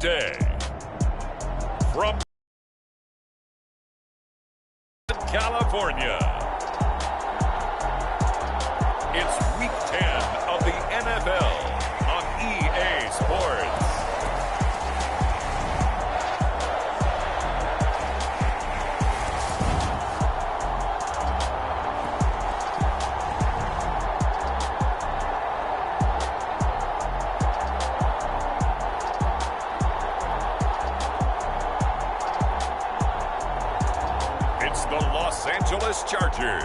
day. From California, it's Week 10 of the NFL on EA Sports. It's the Los Angeles Chargers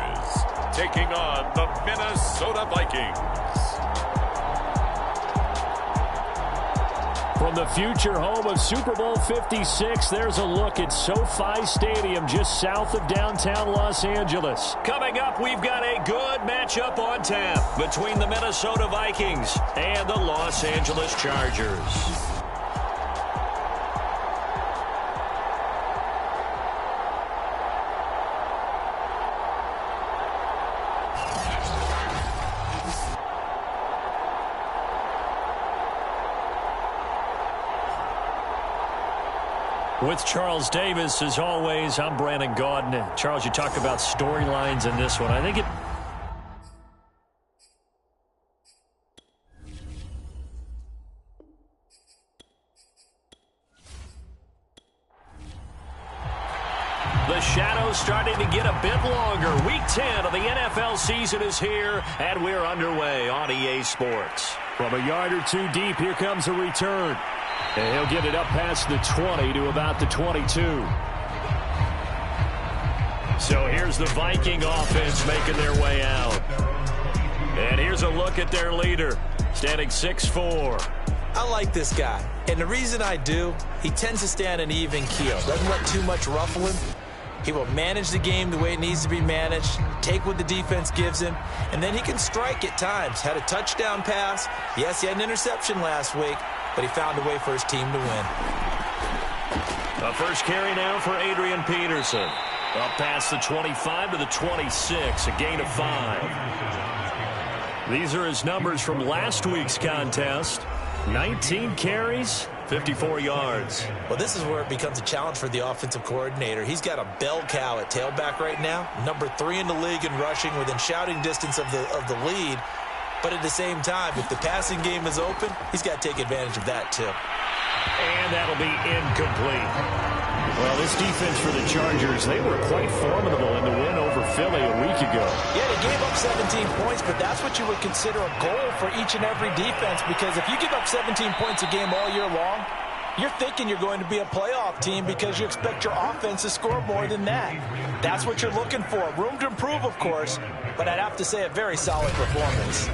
taking on the Minnesota Vikings. From the future home of Super Bowl 56, there's a look at SoFi Stadium just south of downtown Los Angeles. Coming up, we've got a good matchup on tap between the Minnesota Vikings and the Los Angeles Chargers. With Charles Davis, as always, I'm Brandon Gaudin. Charles, you talk about storylines in this one. I think it... The shadows starting to get a bit longer. Week 10 of the NFL season is here, and we're underway on EA Sports. From a yard or two deep, here comes a return. And he'll get it up past the 20 to about the 22. So here's the Viking offense making their way out. And here's a look at their leader, standing 6'4". I like this guy. And the reason I do, he tends to stay on an even keel. Doesn't let too much ruffle him. He will manage the game the way it needs to be managed, take what the defense gives him, and then he can strike at times. Had a touchdown pass. Yes, he had an interception last week, but he found a way for his team to win. A first carry now for Adrian Peterson. Up past the 25 to the 26, a gain of 5. These are his numbers from last week's contest. 19 carries, 54 yards. Well, this is where it becomes a challenge for the offensive coordinator. He's got a bell cow at tailback right now, number 3 in the league in rushing, within shouting distance of the lead. But at the same time, if the passing game is open, he's got to take advantage of that too. And that'll be incomplete. Well, this defense for the Chargers, they were quite formidable in the win over Philly a week ago. Yeah, they gave up 17 points, but that's what you would consider a goal for each and every defense, because if you give up 17 points a game all year long, you're thinking you're going to be a playoff team because you expect your offense to score more than that. That's what you're looking for. Room to improve, of course, but I'd have to say a very solid performance.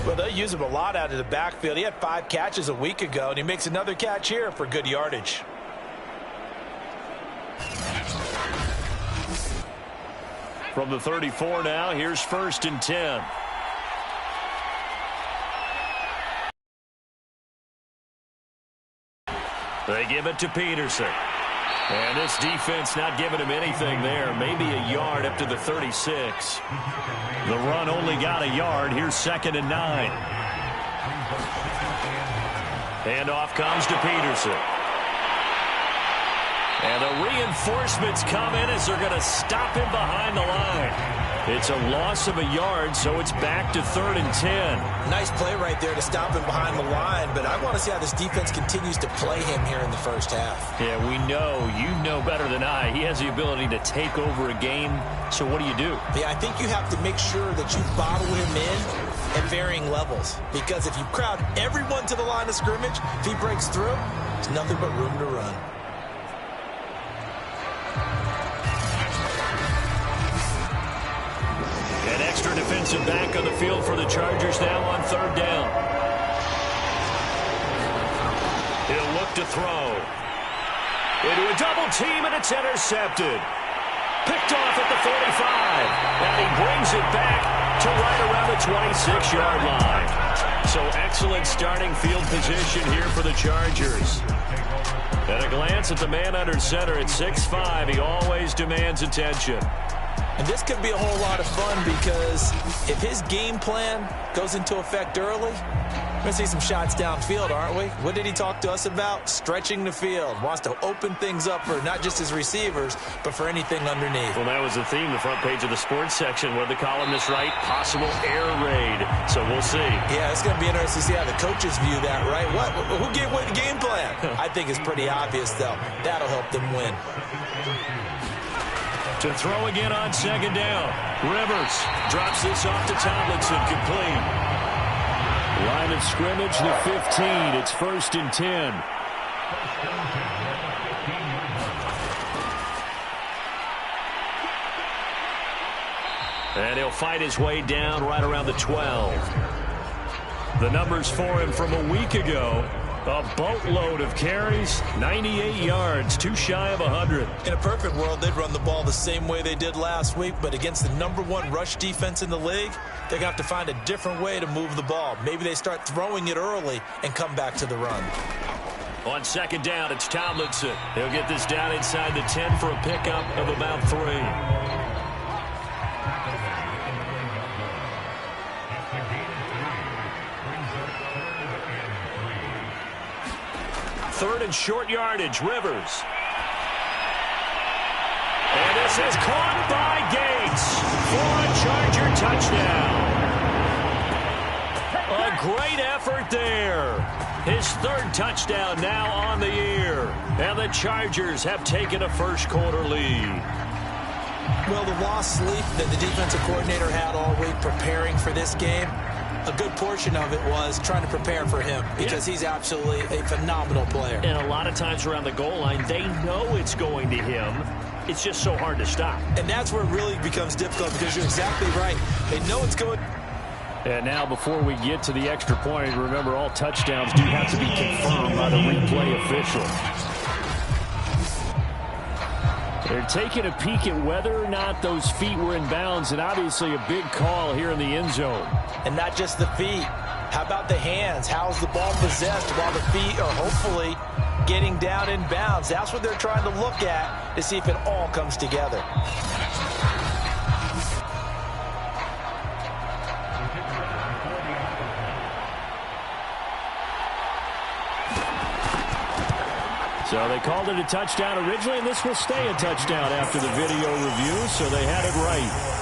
Well, they'll use him a lot out of the backfield. He had 5 catches a week ago, and he makes another catch here for good yardage. From the 34 now, here's 1st and 10. They give it to Peterson. And this defense not giving him anything there. Maybe a yard up to the 36. The run only got a yard. Here's 2nd and 9. Handoff comes to Peterson. And the reinforcements come in as they're going to stop him behind the line. It's a loss of a yard, so it's back to 3rd and 10. Nice play right there to stop him behind the line, but I want to see how this defense continues to play him here in the first half. Yeah, we know. You know better than I. He has the ability to take over a game, so what do you do? Yeah, I think you have to make sure that you bottle him in at varying levels, because if you crowd everyone to the line of scrimmage, if he breaks through, there's nothing but room to run. An extra defensive back on the field for the Chargers now on 3rd down. He'll look to throw. Into a double team, and it's intercepted. Picked off at the 45. And he brings it back to right around the 26-yard line. So excellent starting field position here for the Chargers. At a glance at the man under center at 6'5", he always demands attention. And this could be a whole lot of fun because if his game plan goes into effect early, we're going to see some shots downfield, aren't we? What did he talk to us about? Stretching the field. Wants to open things up for not just his receivers, but for anything underneath. Well, that was the theme, the front page of the sports section, where the columnists write, possible air raid. So we'll see. Yeah, it's going to be interesting to see how the coaches view that, right? Who gave away the game plan? I think it's pretty obvious, though. That'll help them win. To throw again on second down. Rivers drops this off to Tomlinson, complete. Line of scrimmage, the 15. It's 1st and 10. And he'll fight his way down right around the 12. The numbers for him from a week ago. A boatload of carries, 98 yards, too shy of 100. In a perfect world, they'd run the ball the same way they did last week, but against the #1 rush defense in the league, they're going to have to find a different way to move the ball. Maybe they start throwing it early and come back to the run. On second down, it's Tomlinson. He'll get this down inside the 10 for a pickup of about 3. 3rd and short yardage, Rivers. And this is caught by Gates for a Charger touchdown. A great effort there. His 3rd touchdown now on the year. And the Chargers have taken a first-quarter lead. Well, the lost sleep that the defensive coordinator had all week preparing for this game, a good portion of it was trying to prepare for him because he's absolutely a phenomenal player. And a lot of times around the goal line, they know it's going to him. It's just so hard to stop. And that's where it really becomes difficult because you're exactly right. They know it's going. And now before we get to the extra point, remember all touchdowns do have to be confirmed by the replay official. They're taking a peek at whether or not those feet were in bounds, and obviously a big call here in the end zone. And not just the feet. How about the hands? How's the ball possessed while the feet are hopefully getting down in bounds? That's what they're trying to look at to see if it all comes together. So they called it a touchdown originally, and this will stay a touchdown after the video review, so they had it right.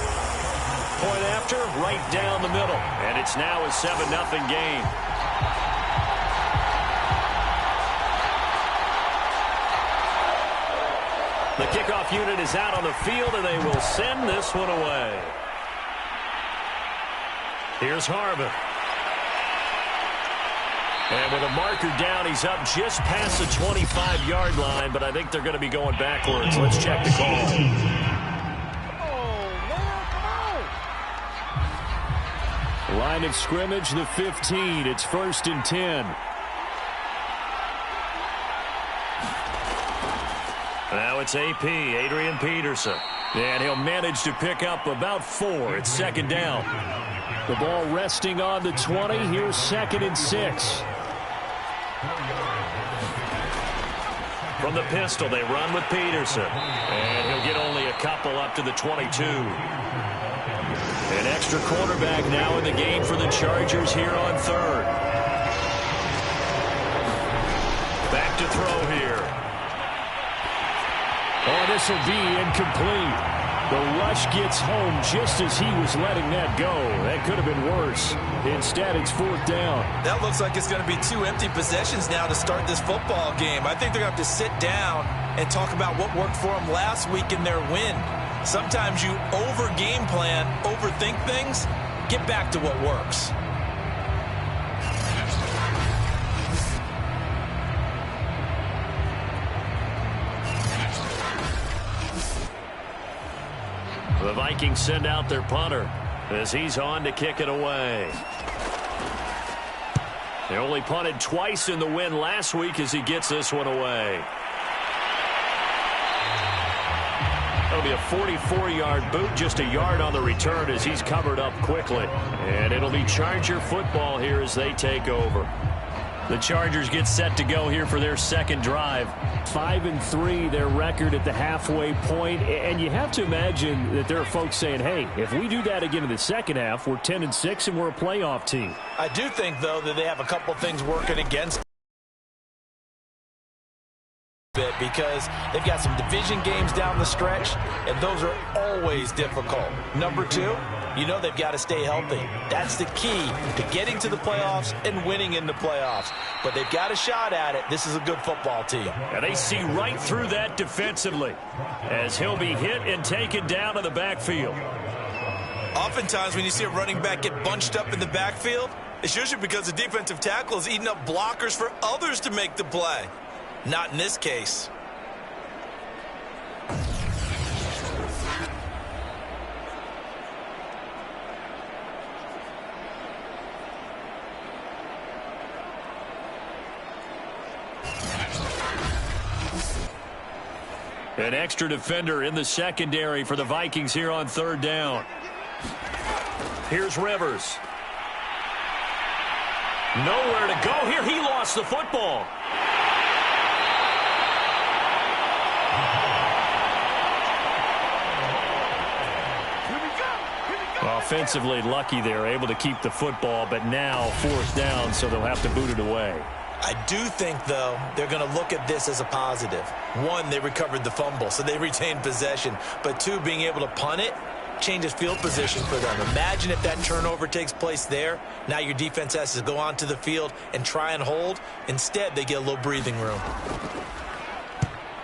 Point after, right down the middle. And it's now a 7-0 game. The kickoff unit is out on the field, and they will send this one away. Here's Harvin. And with a marker down, he's up just past the 25-yard line, but I think they're going to be going backwards. Let's check the call. Line of scrimmage, the 15. It's 1st and 10. Now it's AP, Adrian Peterson. And he'll manage to pick up about 4. It's 2nd down. The ball resting on the 20. Here's 2nd and 6. From the pistol, they run with Peterson. And he'll get only a couple up to the 22. An extra quarterback now in the game for the Chargers here on 3rd. Back to throw here. Oh, this will be incomplete. The rush gets home just as he was letting that go. That could have been worse. Instead, it's 4th down. That looks like it's going to be 2 empty possessions now to start this football game. I think they're going to have to sit down and talk about what worked for them last week in their win. Sometimes you over-game plan, overthink things, get back to what works. The Vikings send out their punter as he's on to kick it away. They only punted twice in the win last week as he gets this one away. That'll be a 44-yard boot, just a yard on the return as he's covered up quickly. And it'll be Charger football here as they take over. The Chargers get set to go here for their second drive. 5-3, their record at the halfway point. And you have to imagine that there are folks saying, hey, if we do that again in the second half, we're 10-6 and we're a playoff team. I do think, though, that they have a couple things working against bit because they've got some division games down the stretch, and those are always difficult. Number two, you know they've got to stay healthy. That's the key to getting to the playoffs and winning in the playoffs. But they've got a shot at it. This is a good football team. And they see right through that defensively as he'll be hit and taken down in the backfield. Oftentimes when you see a running back get bunched up in the backfield, it's usually because the defensive tackle is eating up blockers for others to make the play. Not in this case. An extra defender in the secondary for the Vikings here on third down. Here's Rivers. Nowhere to go here. He lost the football. Offensively lucky they're able to keep the football, but now fourth down, so they'll have to boot it away. I do think, though, they're going to look at this as a positive. One, they recovered the fumble, so they retained possession. But two, being able to punt it changes field position for them. Imagine if that turnover takes place there. Now your defense has to go onto the field and try and hold. Instead, they get a little breathing room.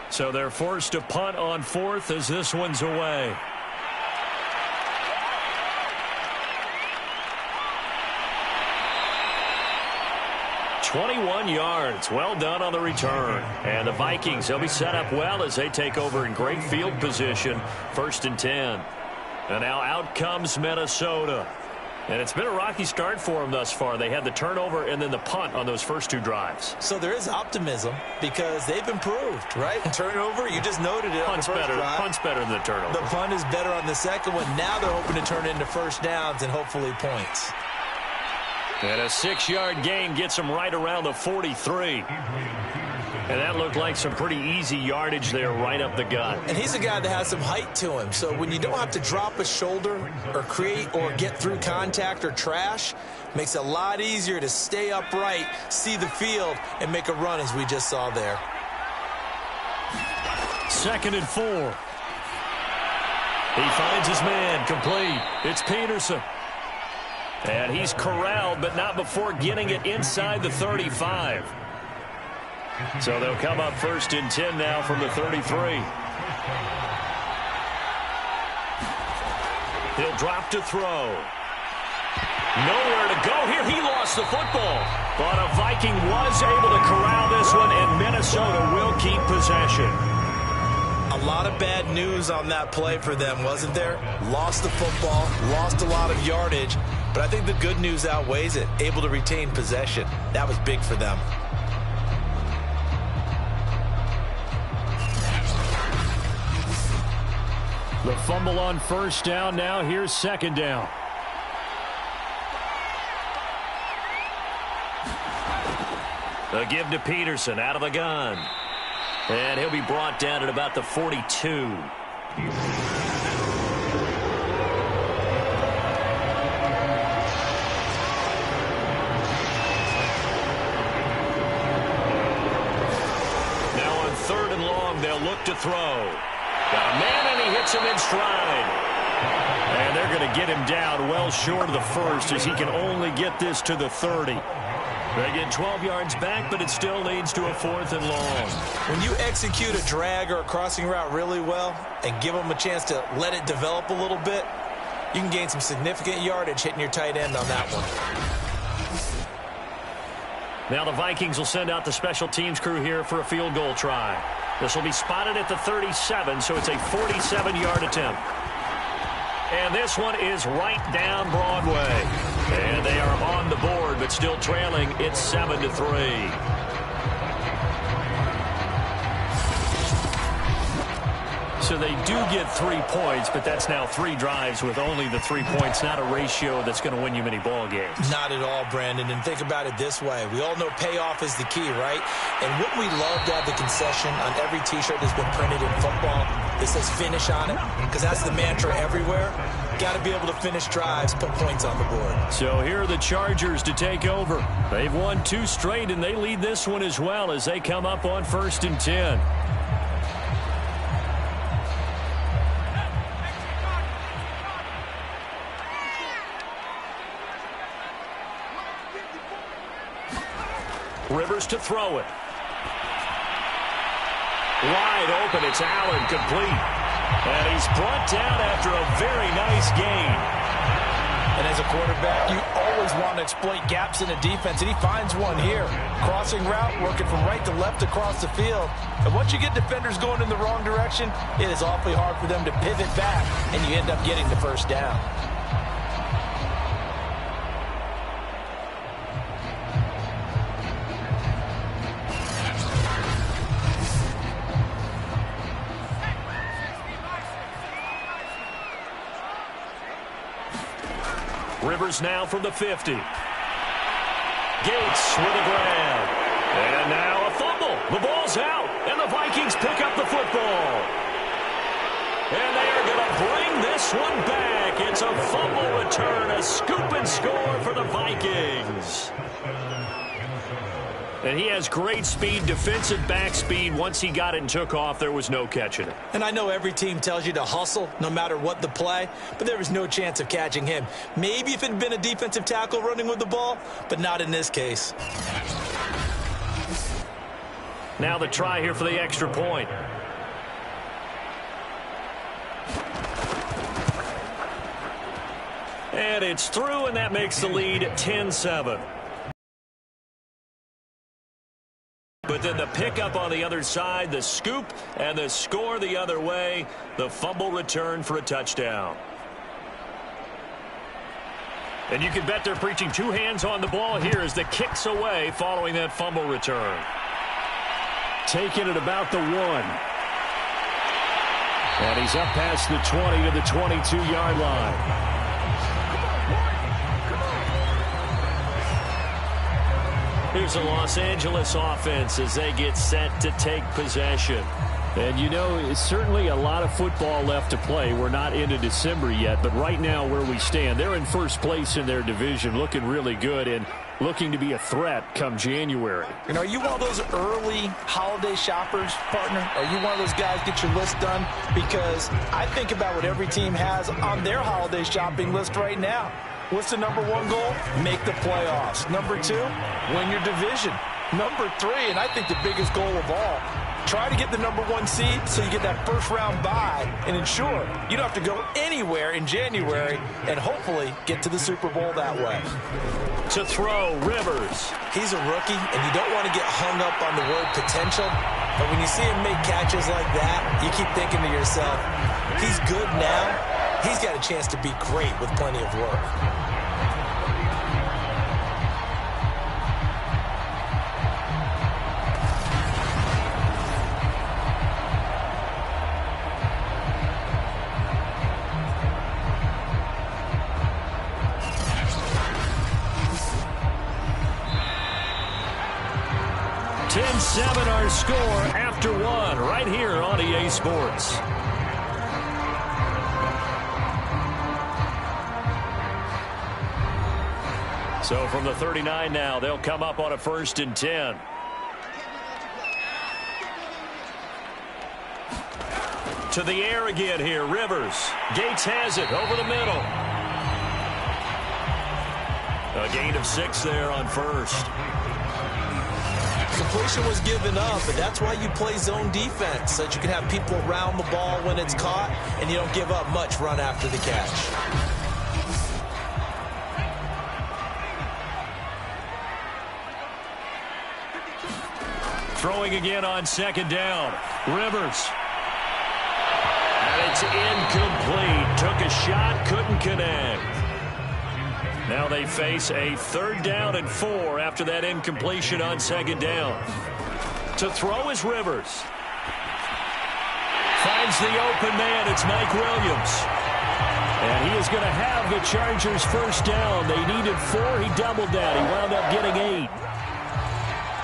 So they're forced to punt on fourth as this one's away. .21 yards. Well done on the return. And the Vikings, they'll be set up well as they take over in great field position. 1st and 10. And now out comes Minnesota. And it's been a rocky start for them thus far. They had the turnover and then the punt on those first two drives. So there is optimism because they've improved, right? Turnover, you just noted it. Punt's better than the turnover. The punt is better on the second one. Now they're hoping to turn into first downs and hopefully points. And a 6-yard gain gets him right around the 43. And that looked like some pretty easy yardage there right up the gut. And he's a guy that has some height to him. So when you don't have to drop a shoulder or create or get through contact or trash, makes it a lot easier to stay upright, see the field, and make a run as we just saw there. 2nd and 4. He finds his man complete. It's Peterson. And he's corralled, but not before getting it inside the 35. So they'll come up 1st and 10 now from the 33. He'll drop to throw. Nowhere to go here. He lost the football. But a Viking was able to corral this one, and Minnesota will keep possession. A lot of bad news on that play for them, wasn't there? Lost the football, lost a lot of yardage, but I think the good news outweighs it. Able to retain possession. That was big for them. The fumble on first down. Now here's second down. The give to Peterson out of the gun. And he'll be brought down at about the 42. Now on 3rd and long, they'll look to throw. Got a man, and he hits him in stride. And they're going to get him down well short of the first as he can only get this to the 30. They get 12 yards back, but it still leads to a 4th and long. When you execute a drag or a crossing route really well and give them a chance to let it develop a little bit, you can gain some significant yardage hitting your tight end on that one. Now the Vikings will send out the special teams crew here for a field goal try. This will be spotted at the 37, so it's a 47-yard attempt. And this one is right down Broadway. And they are on the board, but still trailing. It's 7-3. So they do get 3 points, but that's now 3 drives with only the 3 points, not a ratio that's going to win you many ball games. Not at all, Brandon. And think about it this way. We all know payoff is the key, right? And wouldn't we love to have the concession on every T-shirt that's been printed in football that says finish on it? Because that's the mantra everywhere. Got to be able to finish drives, put points on the board. So here are the Chargers to take over. They've won 2 straight, and they lead this one as well as they come up on 1st and 10. Rivers to throw it. Wide open, it's Allen, complete. And he's brought down after a very nice gain. And as a quarterback, you always want to exploit gaps in the defense, and he finds one here. Crossing route, working from right to left across the field. And once you get defenders going in the wrong direction, it is awfully hard for them to pivot back, and you end up getting the first down. Rivers now from the 50. Gates with a grab. And now a fumble. The ball's out, and the Vikings pick up the football. And they are going to bring this one back. It's a fumble return, a scoop and score for the Vikings. And he has great speed, defensive back speed. Once he got it and took off, there was no catching it. And I know every team tells you to hustle no matter what the play, but there was no chance of catching him. Maybe if it had been a defensive tackle running with the ball, but not in this case. Now the try here for the extra point. And it's through, and that makes the lead 10-7. But then the pickup on the other side, the scoop, and the score the other way. The fumble return for a touchdown. And you can bet they're preaching 2 hands on the ball here as the kick's away following that fumble return. Taking it about the 1. And he's up past the 20 to the 22-yard line. Here's the Los Angeles offense as they get set to take possession. And, you know, it's certainly a lot of football left to play. We're not into December yet, but right now where we stand, they're in first place in their division, looking really good and looking to be a threat come January. You know, are you one of those early holiday shoppers, partner? Are you one of those guys get your list done? Because I think about what every team has on their holiday shopping list right now. What's the number 1 goal? Make the playoffs. Number 2, win your division. Number 3, and I think the biggest goal of all, try to get the number 1 seed so you get that first-round bye and ensure you don't have to go anywhere in January and hopefully get to the Super Bowl that way. To throw, Rivers. He's a rookie, and you don't want to get hung up on the word potential, but when you see him make catches like that, you keep thinking to yourself, he's good now. He's got a chance to be great with plenty of work. Our score after 1 right here on EA Sports. So from the 39 now, they'll come up on a 1st and 10. To the air again here, Rivers. Gates has it over the middle. A gain of 6 there on 1st. Completion was given up, and that's why you play zone defense, so that you can have people around the ball when it's caught, and you don't give up much run after the catch. Throwing again on 2nd down. Rivers. And it's incomplete. Took a shot, couldn't connect. Now they face a 3rd down and 4 after that incompletion on 2nd down. To throw is Rivers. Finds the open man. It's Mike Williams. And he is going to have the Chargers first down. They needed 4. He doubled down. He wound up getting 8.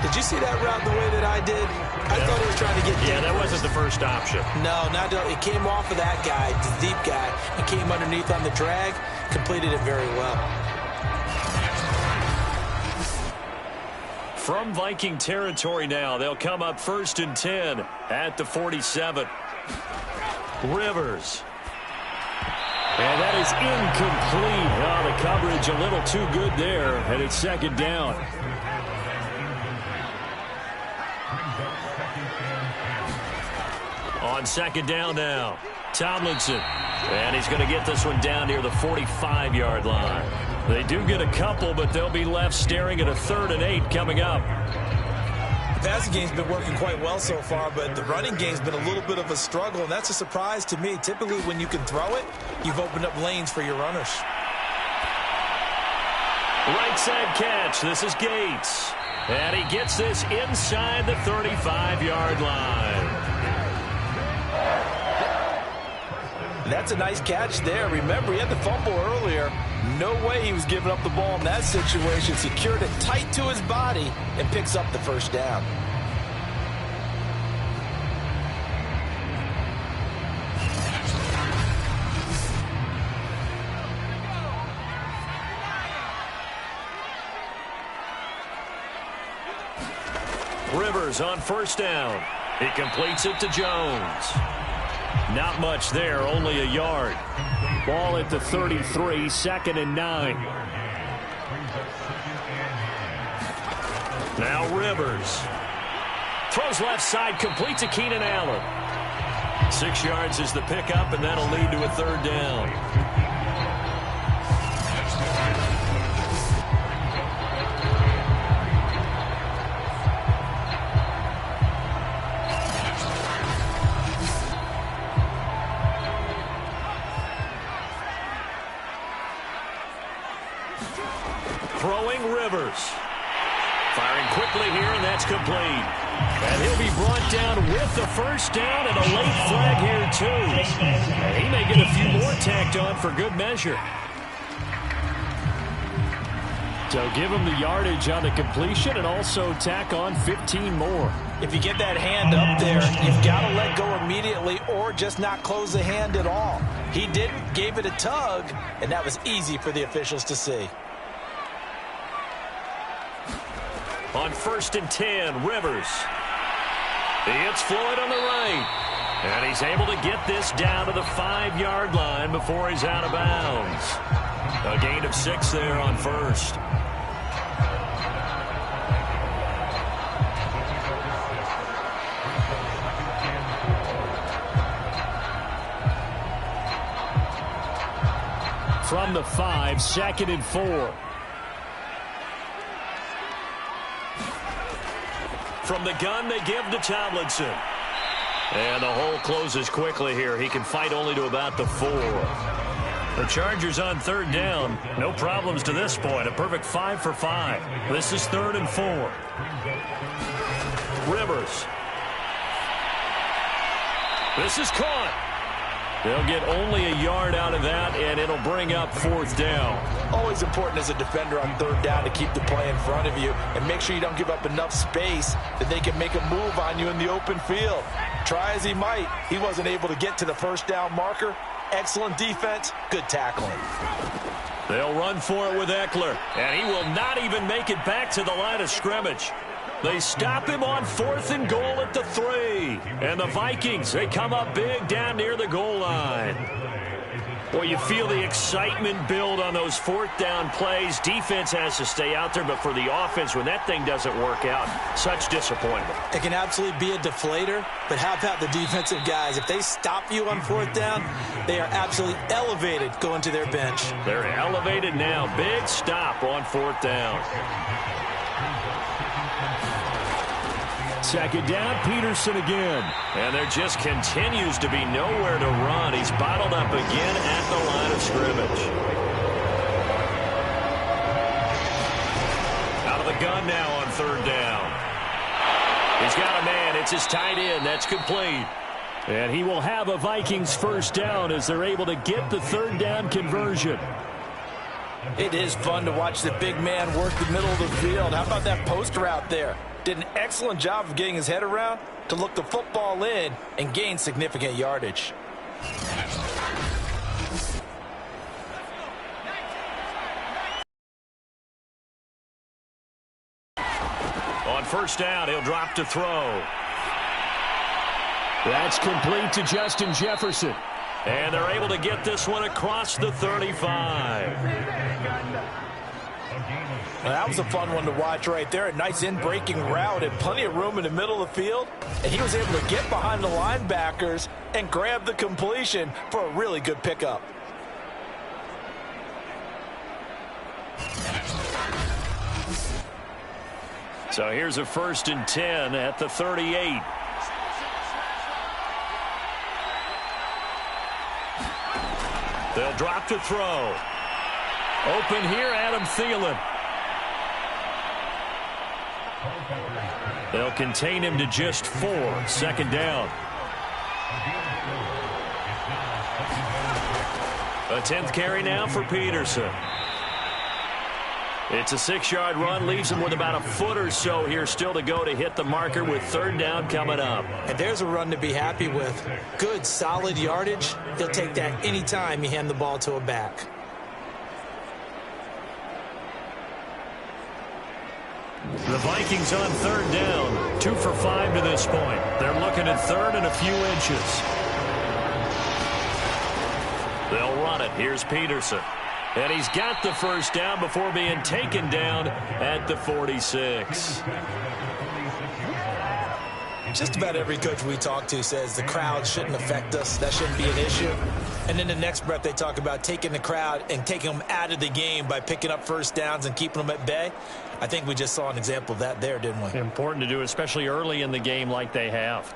Did you see that route the way that I did? I thought he was trying to get deep. Yeah, that wasn't the first option. No, not it came off of that guy, the deep guy, and came underneath on the drag. Completed it very well. From Viking territory now, they'll come up 1st and 10 at the 47. Rivers. And that is incomplete. Oh, the coverage a little too good there, and it's 2nd down. On 2nd down now, Tomlinson. And he's going to get this one down near the 45-yard line. They do get a couple, but they'll be left staring at a 3rd and 8 coming up. The passing game's been working quite well so far, but the running game's been a little bit of a struggle, and that's a surprise to me. Typically, when you can throw it, you've opened up lanes for your runners. Right side catch. This is Gates. And he gets this inside the 35-yard line. That's a nice catch there. Remember, he had the fumble earlier. No way he was giving up the ball in that situation. Secured it tight to his body and picks up the first down. Rivers on 1st down. He completes it to Jones. Not much there, only a yard. Ball at the 33, 2nd and 9. Now Rivers. Throws left side, complete to Keenan Allen. 6 yards is the pickup, and that'll lead to a 3rd down. Throwing Rivers. Firing quickly here, and that's complete. And he'll be brought down with the first down and a late flag here, too. He may get a few more tacked on for good measure. So give him the yardage on the completion and also tack on 15 more. If you get that hand up there, you've got to let go immediately or just not close the hand at all. He didn't, gave it a tug, and that was easy for the officials to see. On 1st and 10, Rivers. He hits Floyd on the right. And he's able to get this down to the 5-yard line before he's out of bounds. A gain of 6 there on 1st. From the 5, 2nd and 4. From the gun, they give to Tomlinson. And the hole closes quickly here. He can fight only to about the 4. The Chargers on 3rd down. No problems to this point. A perfect 5 for 5. This is 3rd and 4. Rivers. This is caught. They'll get only a yard out of that, and it'll bring up 4th down. Always important as a defender on 3rd down to keep the play in front of you and make sure you don't give up enough space that they can make a move on you in the open field. Try as he might, he wasn't able to get to the first down marker. Excellent defense, good tackling. They'll run for it with Eckler, and he will not even make it back to the line of scrimmage. They stop him on 4th and goal at the 3. And the Vikings, they come up big down near the goal line. Well, you feel the excitement build on those 4th down plays. Defense has to stay out there, but for the offense, when that thing doesn't work out, such disappointment. It can absolutely be a deflator, but how about the defensive guys? If they stop you on 4th down, they are absolutely elevated going to their bench. They're elevated now. Big stop on 4th down. 2nd down, Peterson again. And there just continues to be nowhere to run. He's bottled up again at the line of scrimmage. Out of the gun now on 3rd down. He's got a man. It's his tight end. That's complete. And he will have a Vikings first down as they're able to get the third down conversion. It is fun to watch the big man work the middle of the field. How about that post route there? Did an excellent job of getting his head around to look the football in and gain significant yardage. On first down, he'll drop to throw. That's complete to Justin Jefferson. And they're able to get this one across the 35. Well, that was a fun one to watch right there. A nice in-breaking route and plenty of room in the middle of the field. And he was able to get behind the linebackers and grab the completion for a really good pickup. So here's a 1st and 10 at the 38. They'll drop to throw. Open here, Adam Thielen. They'll contain him to just 4. 2nd down. A 10th carry now for Peterson. It's a 6-yard run, leaves him with about a foot or so here still to go to hit the marker with 3rd down coming up. And there's a run to be happy with. Good, solid yardage. He'll take that anytime you hand the ball to a back. The Vikings on 3rd down. 2 for 5 to this point. They're looking at 3rd and a few inches. They'll run it. Here's Peterson. And he's got the first down before being taken down at the 46. Just about every coach we talk to says the crowd shouldn't affect us. That shouldn't be an issue. And in the next breath, they talk about taking the crowd and taking them out of the game by picking up first downs and keeping them at bay. I think we just saw an example of that there, didn't we? Important to do, especially early in the game like they have.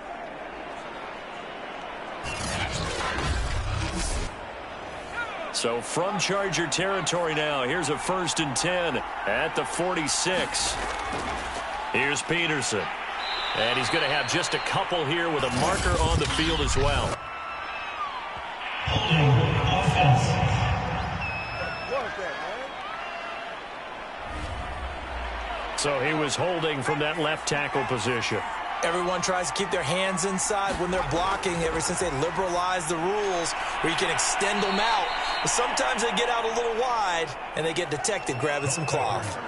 So from Charger territory now, here's a 1st and 10 at the 46. Here's Peterson. And he's going to have just a couple here with a marker on the field as well. So he was holding from that left tackle position. Everyone tries to keep their hands inside when they're blocking ever since they liberalized the rules where you can extend them out. But sometimes they get out a little wide and they get detected grabbing some cloth.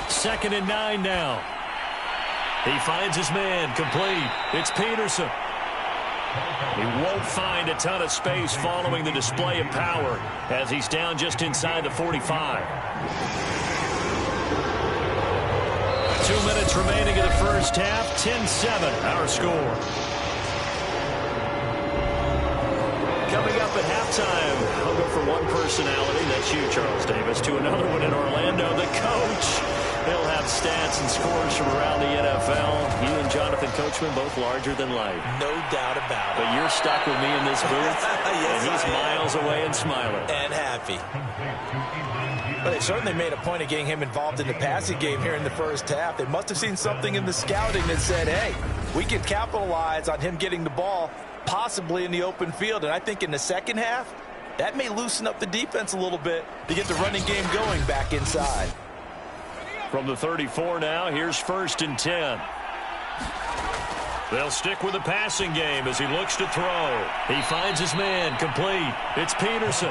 Second and 9 now. He finds his man complete. It's Peterson. He won't find a ton of space following the display of power as he's down just inside the 45. 2 minutes remaining in the first half. 10-7 our score. Coming up at halftime, I'll go from one personality, that's you, Charles Davis, to another one in Orlando, the coach. He'll have stats and scores from around the NFL. You and Jonathan Coachman both larger than life. No doubt about it. But you're stuck with me in this booth, yes, and he's miles away and smiling. And happy. But they certainly made a point of getting him involved in the passing game here in the first half. They must have seen something in the scouting that said, hey, we can capitalize on him getting the ball possibly in the open field. And I think in the second half, that may loosen up the defense a little bit to get the running game going back inside. From the 34 now, here's 1st and 10. They'll stick with the passing game as he looks to throw. He finds his man complete. It's Peterson.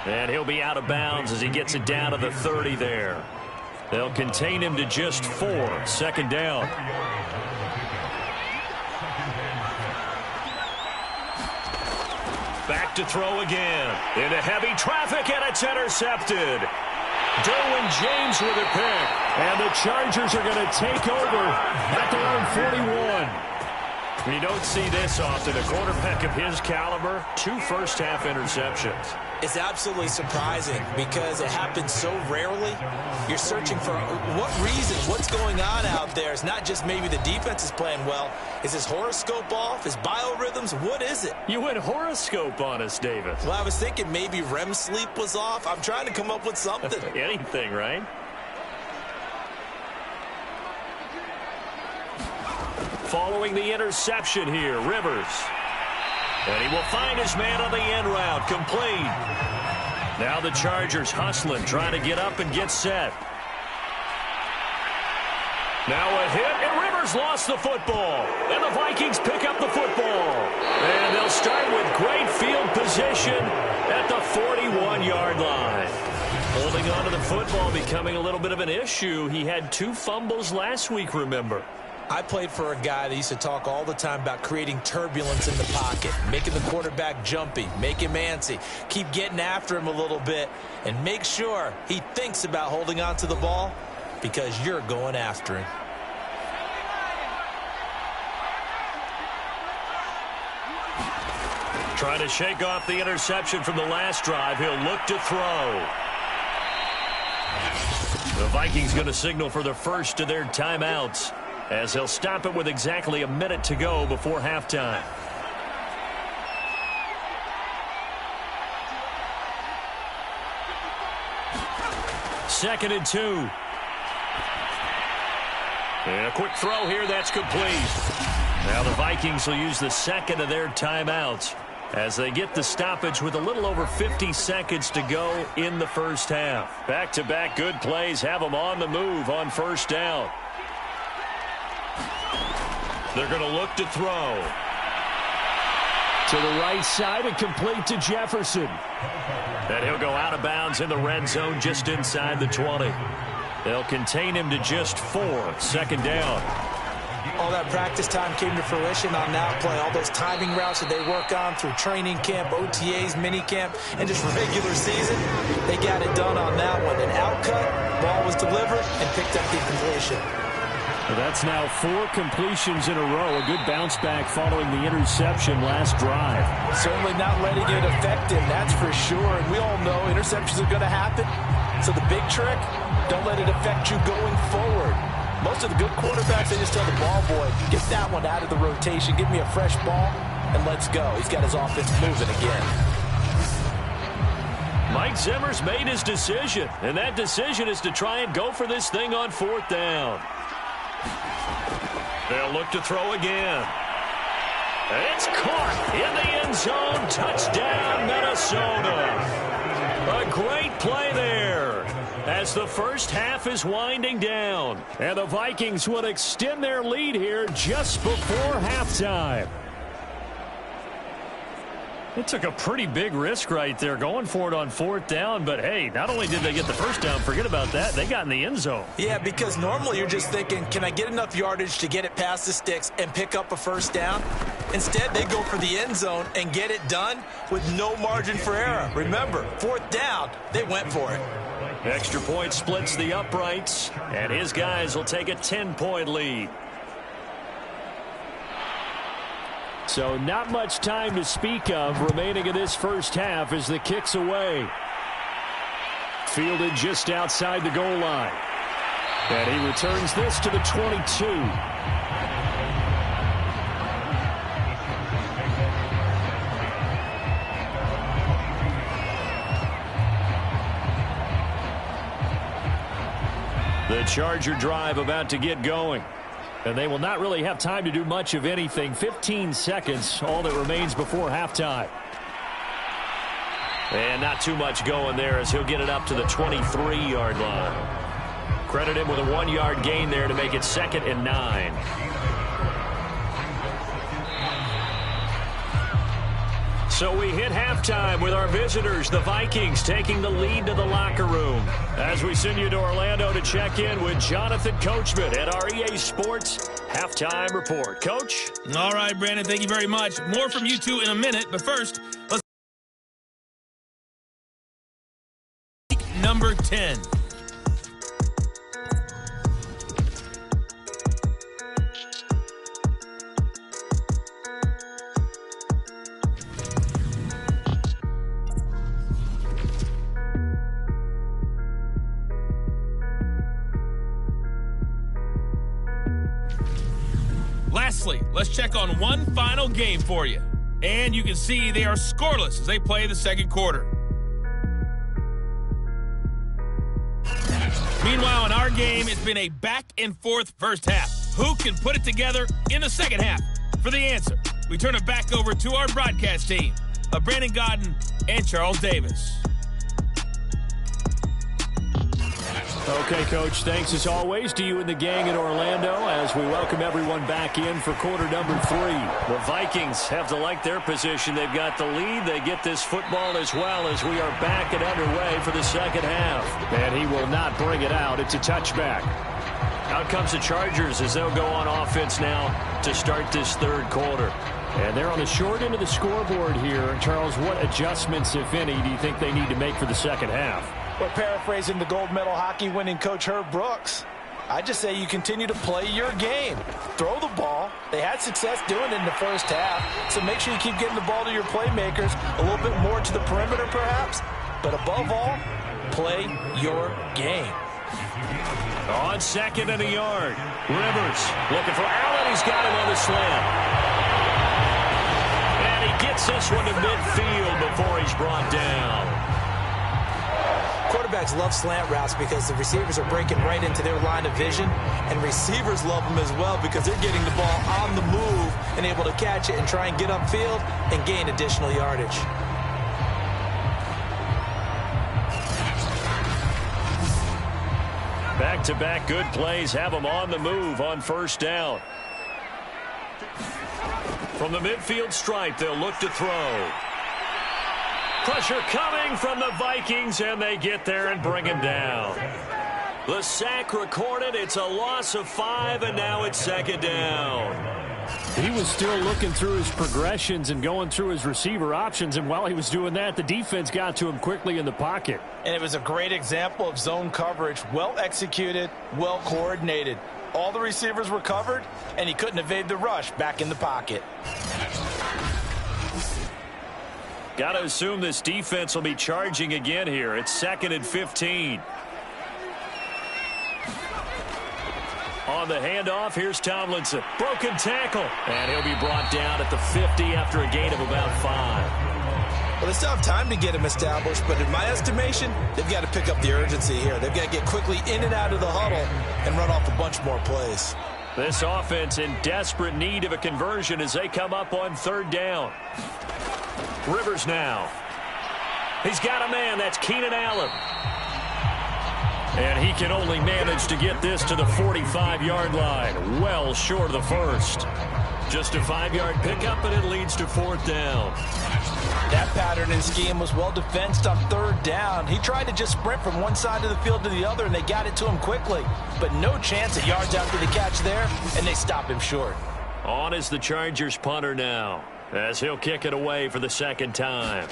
And he'll be out of bounds as he gets it down to the 30 there. They'll contain him to just 4. 2nd down. Back to throw again. Into heavy traffic, and it's intercepted. Derwin James with a pick. And the Chargers are going to take over at their own 41. You don't see this often. A quarterback of his caliber, 2 first-half interceptions. It's absolutely surprising because it happens so rarely. You're searching for what reason, what's going on out there. It's not just maybe the defense is playing well. Is his horoscope off? His biorhythms? What is it? You went horoscope on us, David. Well, I was thinking maybe REM sleep was off. I'm trying to come up with something. Anything, right? Following the interception here, Rivers. And he will find his man on the end route, complete. Now the Chargers hustling, trying to get up and get set. Now a hit, and Rivers lost the football. And the Vikings pick up the football. And they'll start with great field position at the 41-yard line. Holding on to the football becoming a little bit of an issue. He had 2 fumbles last week, remember. I played for a guy that used to talk all the time about creating turbulence in the pocket, making the quarterback jumpy, make him antsy, keep getting after him a little bit, and make sure he thinks about holding on to the ball because you're going after him. Trying to shake off the interception from the last drive. He'll look to throw. The Vikings going to signal for the first of their timeouts, as they'll stop it with exactly a minute to go before halftime. Second and 2. And a quick throw here, that's complete. Now the Vikings will use the second of their timeouts as they get the stoppage with a little over 50 seconds to go in the first half. Back-to-back good plays have them on the move on first down. They're going to look to throw. To the right side and complete to Jefferson. And he'll go out of bounds in the red zone just inside the 20. They'll contain him to just 4. Second down. All that practice time came to fruition on that play. All those timing routes that they work on through training camp, OTAs, mini camp, and just regular season, they got it done on that one. An outcut, ball was delivered, and picked up the completion. Well, that's now 4 completions in a row. A good bounce back following the interception last drive. Certainly not letting it affect him, that's for sure. And we all know interceptions are going to happen. So the big trick, don't let it affect you going forward. Most of the good quarterbacks, they just tell the ball boy, get that one out of the rotation, give me a fresh ball, and let's go. He's got his offense moving again. Mike Zimmer's made his decision, and that decision is to try and go for this thing on 4th down. They'll look to throw again. It's caught in the end zone. Touchdown, Minnesota. A great play there as the first half is winding down. And the Vikings will extend their lead here just before halftime. It took a pretty big risk right there going for it on 4th down. But, hey, not only did they get the first down, forget about that, they got in the end zone. Yeah, because normally you're just thinking, can I get enough yardage to get it past the sticks and pick up a first down? Instead, they go for the end zone and get it done with no margin for error. Remember, 4th down, they went for it. Extra point splits the uprights, and his guys will take a 10-point lead. So not much time to speak of remaining in this first half as the kick's away. Fielded just outside the goal line. And he returns this to the 22. The Charger drive about to get going. And they will not really have time to do much of anything. 15 seconds, all that remains before halftime. And not too much going there as he'll get it up to the 23-yard line. Credit him with a 1-yard gain there to make it 2nd and 9. So we hit halftime with our visitors, the Vikings, taking the lead to the locker room. As we send you to Orlando to check in with Jonathan Coachman at our EA Sports Halftime Report. Coach? All right, Brandon, thank you very much. More from you two in a minute, but first, let's number 10. Lastly, let's check on one final game for you. And you can see they are scoreless as they play the second quarter. Meanwhile, in our game, it's been a back-and-forth first half. Who can put it together in the second half? For the answer, we turn it back over to our broadcast team of Brandon Godden and Charles Davis. Okay, Coach, thanks as always to you and the gang in Orlando as we welcome everyone back in for quarter number 3. The Vikings have to like their position. They've got the lead. They get this football as well as we are back and underway for the second half. And he will not bring it out. It's a touchback. Out comes the Chargers as they'll go on offense now to start this third quarter. And they're on the short end of the scoreboard here. Charles, what adjustments, if any, do you think they need to make for the second half? We're paraphrasing the gold medal hockey winning coach Herb Brooks. I just say you continue to play your game. Throw the ball. They had success doing it in the first half, so make sure you keep getting the ball to your playmakers, a little bit more to the perimeter perhaps, but above all, play your game. On second and a yard. Rivers looking for Allen. He's got him on the slant. And he gets this one to midfield before he's brought down. Quarterbacks love slant routes because the receivers are breaking right into their line of vision, and receivers love them as well because they're getting the ball on the move and able to catch it and try and get upfield and gain additional yardage. Back-to-back good plays have them on the move on first down. From the midfield stripe, they'll look to throw. Pressure coming from the Vikings, and they get there and bring him down. The sack recorded. It's a loss of 5, and now it's second down. He was still looking through his progressions and going through his receiver options, and while he was doing that, the defense got to him quickly in the pocket. And it was a great example of zone coverage. Well executed, well coordinated. All the receivers were covered, and he couldn't evade the rush back in the pocket. Got to assume this defense will be charging again here. It's 2nd and 15. On the handoff, here's Tomlinson. Broken tackle. And he'll be brought down at the 50 after a gain of about 5. Well, they still have time to get him established, but in my estimation, they've got to pick up the urgency here. They've got to get quickly in and out of the huddle and run off a bunch more plays. This offense in desperate need of a conversion as they come up on third down. Rivers now. He's got a man. That's Keenan Allen. And he can only manage to get this to the 45-yard line. Well short of the first. Just a 5-yard pickup, and it leads to fourth down. That pattern and scheme was well defensed on third down. He tried to just sprint from one side of the field to the other, and they got it to him quickly. But no chance at yards after the catch there, and they stop him short. On is the Chargers punter now, as he'll kick it away for the second time.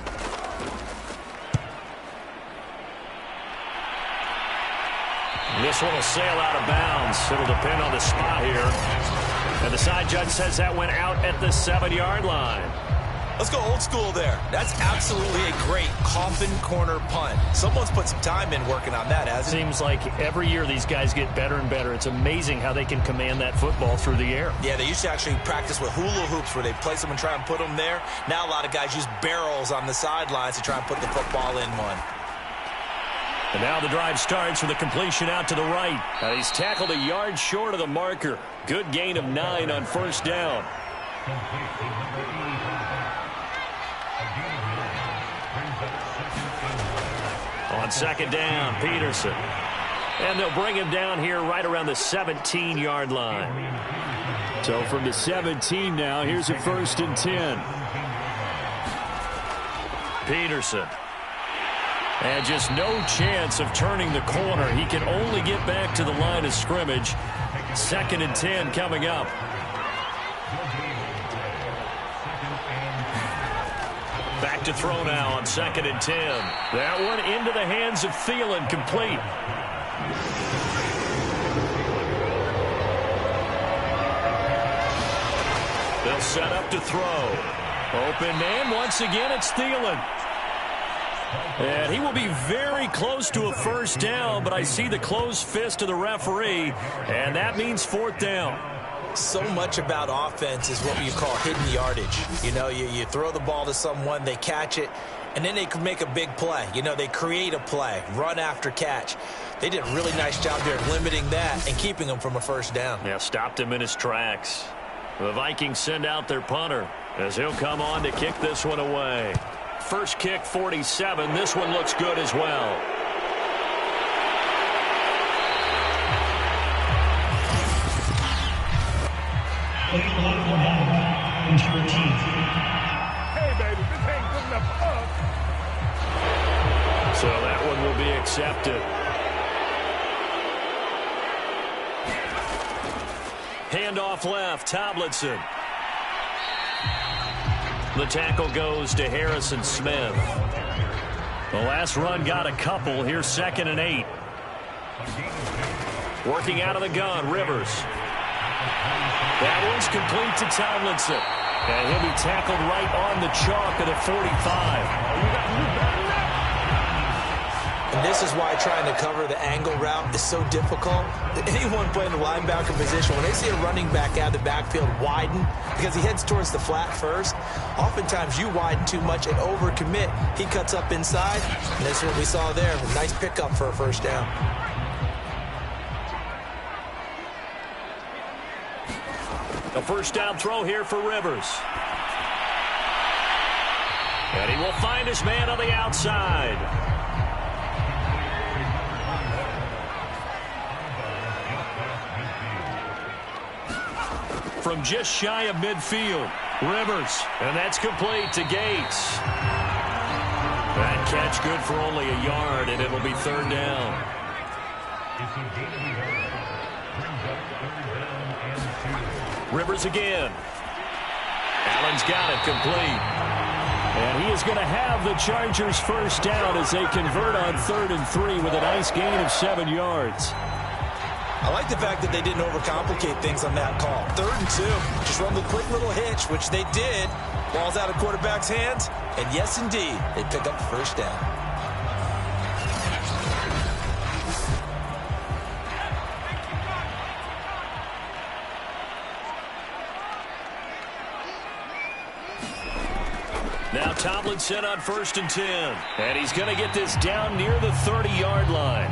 This one will sail out of bounds. It'll depend on the spot here. And the side judge says that went out at the 7-yard line. Let's go old school there. That's absolutely a great coffin corner punt. Someone's put some time in working on that, hasn't it? Seems like every year these guys get better and better. It's amazing how they can command that football through the air. Yeah, they used to actually practice with hula hoops where they place them and try and put them there. Now a lot of guys use barrels on the sidelines to try and put the football in one. And now the drive starts with a completion out to the right. He's tackled a yard short of the marker. Good gain of 9 on first down. On second down, Peterson. And they'll bring him down here right around the 17-yard line. So from the 17 now, here's a 1st and 10. Peterson. And just no chance of turning the corner. He can only get back to the line of scrimmage. 2nd and 10 coming up. Back to throw now on 2nd and 10. That one into the hands of Thielen, complete. They'll set up to throw. Open man, once again it's Thielen. And he will be very close to a first down, but I see the closed fist of the referee, and that means 4th down. So much about offense is what you call hidden yardage. You know, you throw the ball to someone, they catch it, and then they can make a big play. You know, they create a play, run after catch. They did a really nice job there limiting that and keeping him from a first down. Yeah, stopped him in his tracks. The Vikings send out their punter as he'll come on to kick this one away. First kick, 47. This one looks good as well. Hey, baby, this ain't good enough for us. So that one will be accepted. Handoff left, Tomlinson. The tackle goes to Harrison Smith. The last run got a couple. Here's 2nd and 8. Working out of the gun, Rivers. That one's complete to Tomlinson. And he'll be tackled right on the chalk at the 45. And this is why trying to cover the angle route is so difficult. Anyone playing the linebacker position, when they see a running back out of the backfield widen because he heads towards the flat first, oftentimes you widen too much and overcommit. He cuts up inside, and that's what we saw there. A nice pickup for a first down. A first down throw here for Rivers. And he will find his man on the outside. From just shy of midfield, Rivers. And that's complete to Gates. That catch good for only a yard, and it'll be 3rd down. Rivers again. Allen's got it complete. And he is going to have the Chargers first down as they convert on 3rd and 3 with a nice gain of 7 yards. I like the fact that they didn't overcomplicate things on that call. 3rd and 2. Just run the quick little hitch, which they did. Ball's out of quarterback's hands. And yes, indeed, they pick up the first down. Now Tomlinson on 1st and 10. And he's going to get this down near the 30-yard line.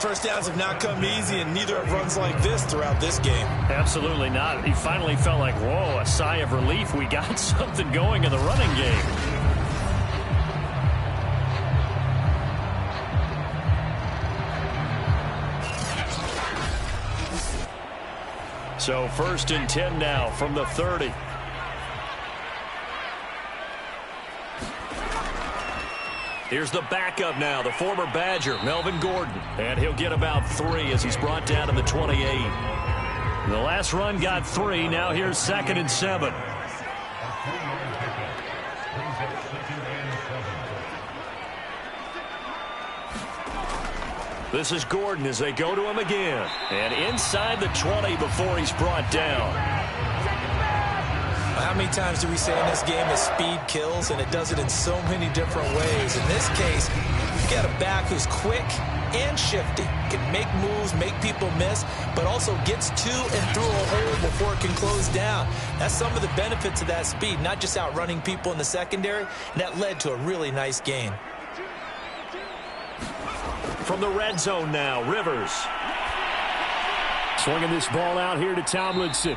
First downs have not come easy, and neither have runs like this throughout this game. Absolutely not. He finally felt like, whoa, a sigh of relief. We got something going in the running game. So 1st and 10 now from the 30. Here's the backup now, the former Badger, Melvin Gordon. And he'll get about 3 as he's brought down to the 28. The last run got 3. Now here's 2nd and 7. This is Gordon as they go to him again. And inside the 20 before he's brought down. How many times do we say in this game that speed kills, and it does it in so many different ways? In this case, you've got a back who's quick and shifty, can make moves, make people miss, but also gets to and through a hole before it can close down. That's some of the benefits of that speed, not just outrunning people in the secondary, and that led to a really nice gain. From the red zone now, Rivers. Swinging this ball out here to Tomlinson.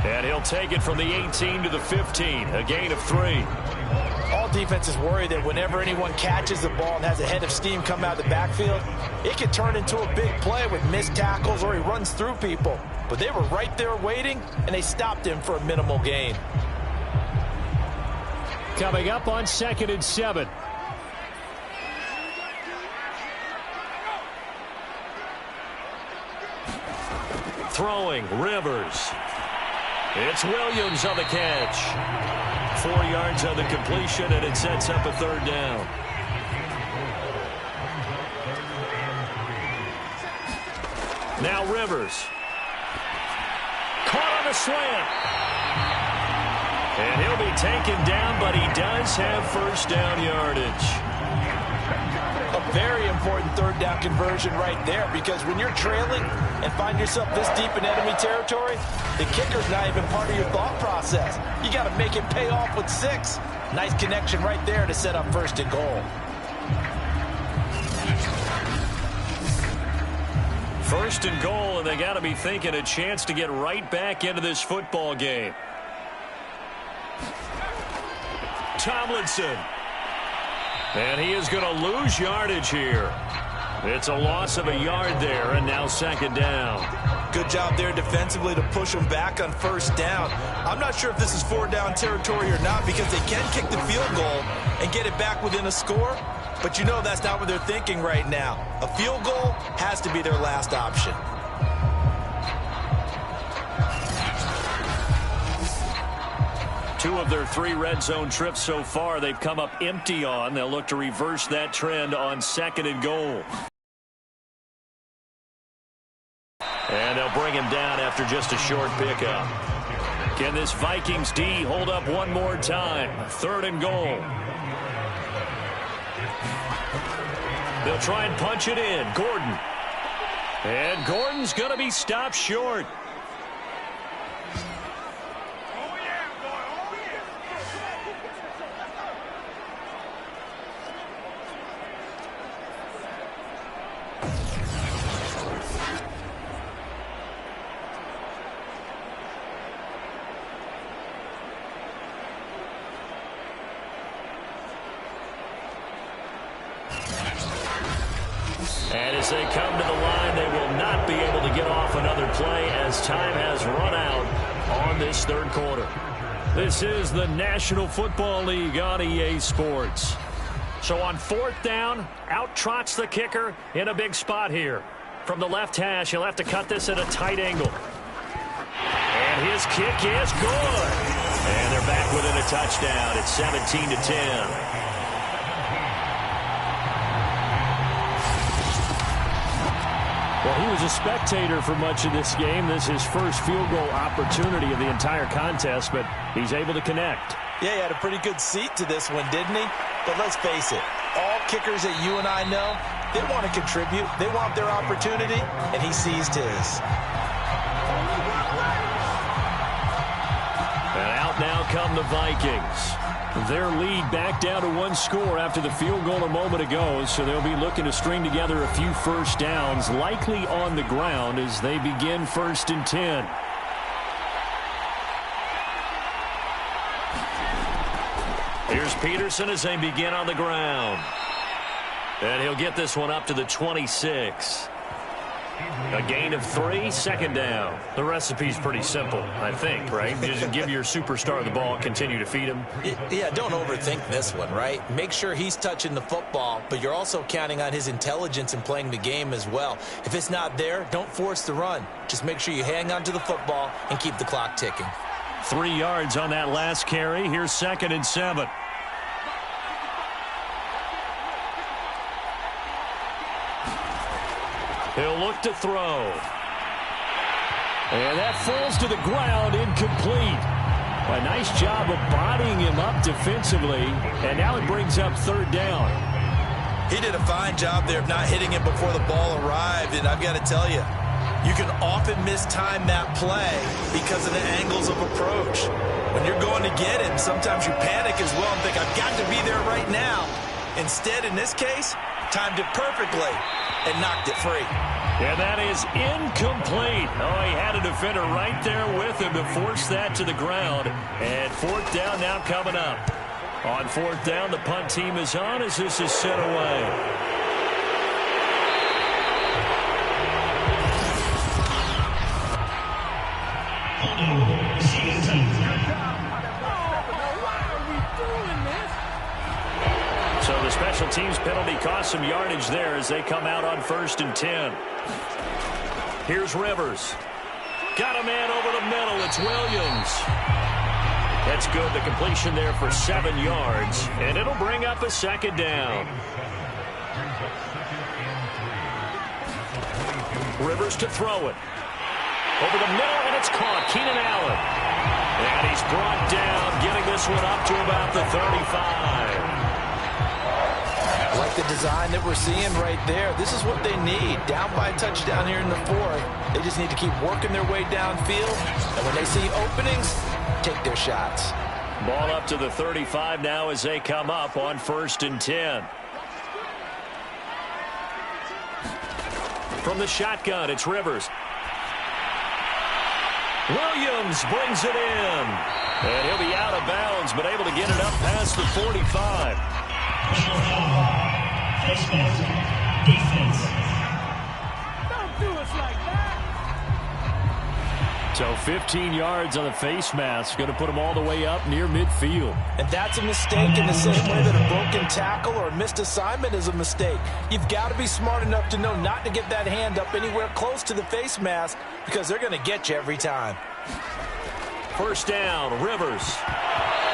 And he'll take it from the 18 to the 15, a gain of 3. All defenses worry that whenever anyone catches the ball and has a head of steam come out of the backfield, it can turn into a big play with missed tackles or he runs through people. But they were right there waiting, and they stopped him for a minimal gain. Coming up on 2nd and 7. Throwing, Rivers. It's Williams on the catch. 4 yards on the completion, and it sets up a 3rd down. Now Rivers. Caught on the slant. And he'll be taken down, but he does have first down yardage. A Very important third down conversion right there, because when you're trailing and find yourself this deep in enemy territory, the kicker's not even part of your thought process. You got to make it pay off with 6. Nice connection right there to set up first and goal. First and goal, and they got to be thinking a chance to get right back into this football game. Tomlinson. And he is going to lose yardage here. It's a loss of a yard there, and now second down. Good job there defensively to push them back on first down. I'm not sure if this is 4-down territory or not, because they can kick the field goal and get it back within a score. But you know that's not what they're thinking right now. A field goal has to be their last option. Two of their 3 red zone trips so far, they've come up empty on. They'll look to reverse that trend on second and goal. And they'll bring him down after just a short pickup. Can this Vikings D hold up one more time? Third and goal. They'll try and punch it in. Gordon. And Gordon's going to be stopped short. And as they come to the line, they will not be able to get off another play as time has run out on this third quarter. This is the National Football League on EA Sports. So on fourth down, out trots the kicker in a big spot here. From the left hash, he'll have to cut this at a tight angle. And his kick is good. And they're back within a touchdown. It's 17-10. Well, he was a spectator for much of this game. This is his first field goal opportunity of the entire contest, but he's able to connect. Yeah, he had a pretty good seat to this one, didn't he? But let's face it, all kickers that you and I know, they want to contribute. They want their opportunity, and he seized his. And out now come the Vikings. Their lead back down to 1 score after the field goal a moment ago, so they'll be looking to string together a few first downs, likely on the ground as they begin 1st and 10. Here's Peterson as they begin on the ground. And he'll get this one up to the 26. A gain of 3, second down. The recipe's pretty simple, I think, right? Just give your superstar the ball, continue to feed him. Yeah, don't overthink this one, right? Make sure he's touching the football, but you're also counting on his intelligence in playing the game as well. If it's not there, don't force the run. Just make sure you hang on to the football and keep the clock ticking. 3 yards on that last carry. Here's 2nd and 7. He'll look to throw. And that falls to the ground, incomplete. A nice job of bodying him up defensively, and now it brings up 3rd down. He did a fine job there of not hitting it before the ball arrived, and I've got to tell you, you can often mistime that play because of the angles of approach. When you're going to get him, sometimes you panic as well and think, I've got to be there right now. Instead, in this case, timed it perfectly and knocked it free. And that is incomplete. Oh, he had a defender right there with him to force that to the ground. And 4th down now coming up. On 4th down, the punt team is on as this is sent away. So the special teams penalty cost some yardage there as they come out on 1st and 10. Here's Rivers. Got a man over the middle. It's Williams. That's good. The completion there for 7 yards. And it'll bring up a 2nd down. Rivers to throw it. Over the middle, and it's caught. Keenan Allen. And he's brought down, getting this one up to about the 35. Like like the design that we're seeing right there. This is what they need. Down by a touchdown here in the fourth. They just need to keep working their way downfield. And when they see openings, take their shots. Ball up to the 35 now as they come up on 1st and 10. From the shotgun, it's Rivers. Williams brings it in. And he'll be out of bounds, but able to get it up past the 45. Defense. Don't do us like that. So 15 yards on the face mask. Going to put them all the way up near midfield. And that's a mistake in the same way that a broken tackle or a missed assignment is a mistake. You've got to be smart enough to know not to get that hand up anywhere close to the face mask because they're going to get you every time. First down, Rivers.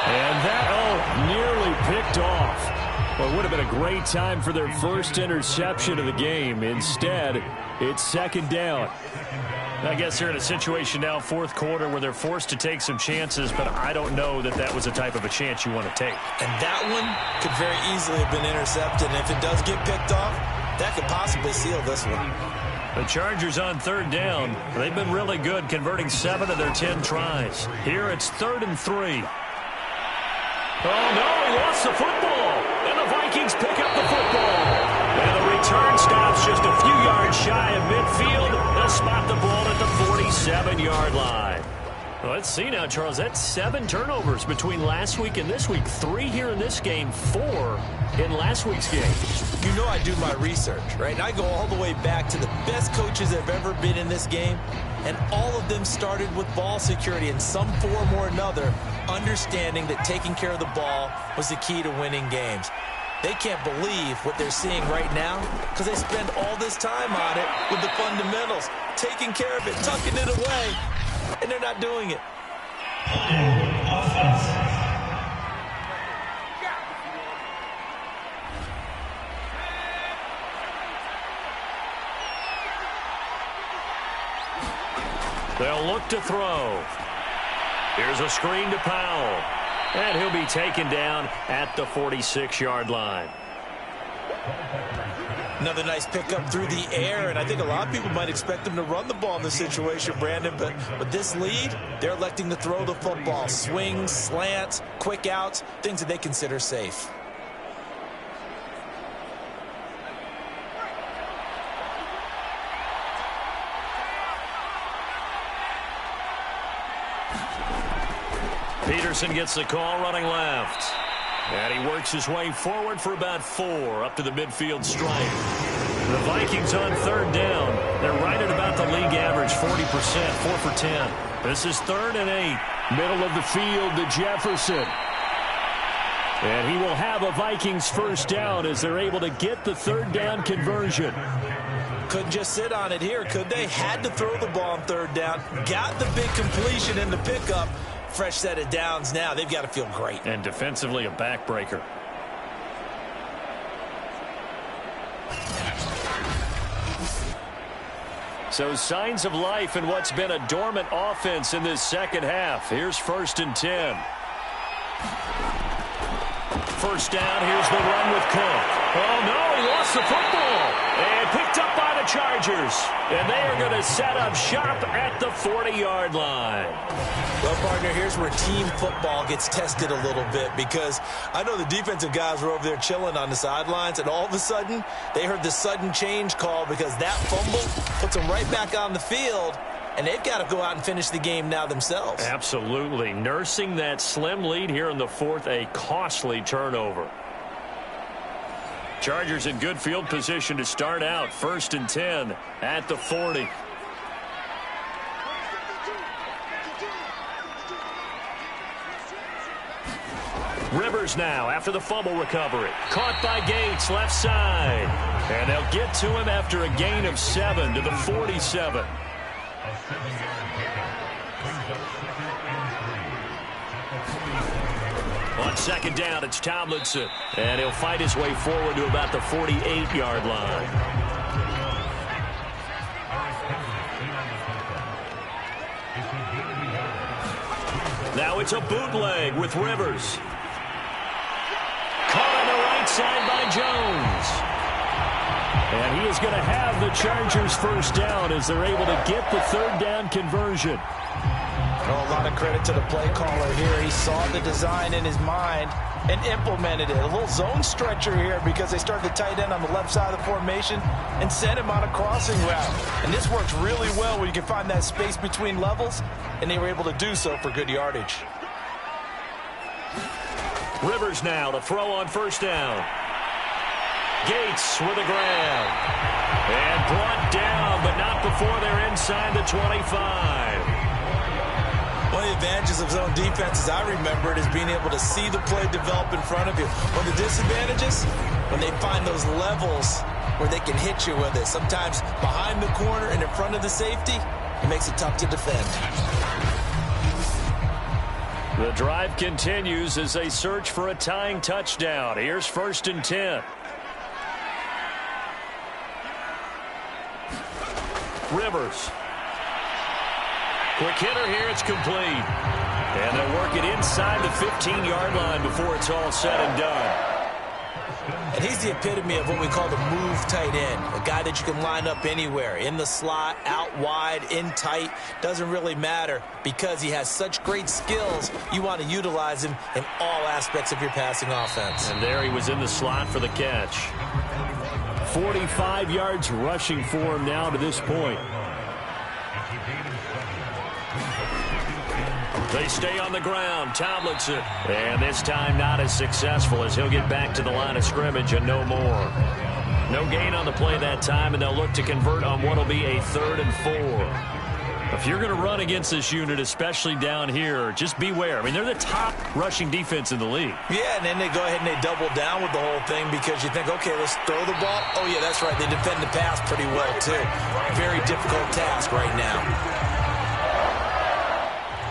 And that, nearly picked off. Well, it would have been a great time for their first interception of the game. Instead, it's 2nd down. I guess they're in a situation now, 4th quarter, where they're forced to take some chances, but I don't know that that was the type of a chance you want to take. And that one could very easily have been intercepted. And if it does get picked off, that could possibly seal this one. The Chargers on 3rd down. They've been really good, converting 7 of their 10 tries. Here it's 3rd and 3. Oh, no, he lost the football. And the Vikings pick up the football. And the return stops just a few yards shy of midfield. They'll spot the ball at the 47-yard line. Well, let's see now, Charles. That's 7 turnovers between last week and this week. 3 here in this game, 4 in last week's game. You know I do my research, right? And I go all the way back to the best coaches that have ever been in this game. And all of them started with ball security in some form or another, understanding that taking care of the ball was the key to winning games. They can't believe what they're seeing right now because they spend all this time on it with the fundamentals, taking care of it, tucking it away, and they're not doing it. They'll look to throw. Here's a screen to Powell. And he'll be taken down at the 46-yard line. Another nice pickup through the air, and I think a lot of people might expect them to run the ball in this situation, Brandon, but with this lead, they're electing to throw the football. Swings, slants, quick outs, things that they consider safe. Peterson gets the call running left. And he works his way forward for about 4 up to the midfield stripe. The Vikings on 3rd down. They're right at about the league average, 40%, 4 for 10. This is 3rd and 8. Middle of the field to Jefferson. And he will have a Vikings first down as they're able to get the 3rd down conversion. Couldn't just sit on it here, could they? Had to throw the ball on 3rd down. Got the big completion in the pickup. Fresh set of downs now. They've got to feel great. And defensively a backbreaker. So signs of life in what's been a dormant offense in this second half. Here's 1st and 10. First down, here's the run with Cook. Oh, no, he lost the football. And picked up by the Chargers. And they are going to set up shop at the 40-yard line. Well, partner, here's where team football gets tested a little bit because I know the defensive guys were over there chilling on the sidelines, and all of a sudden, they heard the sudden change call because that fumble puts them right back on the field, and they've got to go out and finish the game now themselves. Absolutely. Nursing that slim lead here in the 4th, a costly turnover. Chargers in good field position to start out. 1st and 10 at the 40. Rivers now after the fumble recovery. Caught by Gates, left side. And they'll get to him after a gain of 7 to the 47. On 2nd down, it's Tomlinson. And he'll fight his way forward to about the 48-yard line. Now it's a bootleg with Rivers. Caught on the right inside by Jones. And he is going to have the Chargers first down as they're able to get the third down conversion. Oh, a lot of credit to the play caller here. He saw the design in his mind and implemented it. A little zone stretcher here because they started the tight end on the left side of the formation and sent him on a crossing route. And this works really well when you can find that space between levels, and they were able to do so for good yardage. Rivers now to throw on first down. Gates with a grab. And brought down, but not before they're inside the 25. One of the advantages of zone defense, as I remember it, is being able to see the play develop in front of you. One of the disadvantages, when they find those levels where they can hit you with it. Sometimes behind the corner and in front of the safety, it makes it tough to defend. The drive continues as they search for a tying touchdown. Here's 1st and 10. Rivers. Quick hitter here, it's complete. And they'll work it inside the 15-yard line before it's all said and done. And he's the epitome of what we call the move tight end. A guy that you can line up anywhere. In the slot, out wide, in tight. Doesn't really matter because he has such great skills. You want to utilize him in all aspects of your passing offense. And there he was in the slot for the catch. 45 yards rushing for him now to this point. They stay on the ground. Tomlinson. And this time not as successful as he'll get back to the line of scrimmage and no more. No gain on the play that time, and they'll look to convert on what will be a 3rd and 4. If you're going to run against this unit, especially down here, just beware. I mean, they're the top rushing defense in the league. Yeah, and then they go ahead and they double down with the whole thing because you think, okay, let's throw the ball. Oh, yeah, that's right. They defend the pass pretty well, too. Very difficult task right now.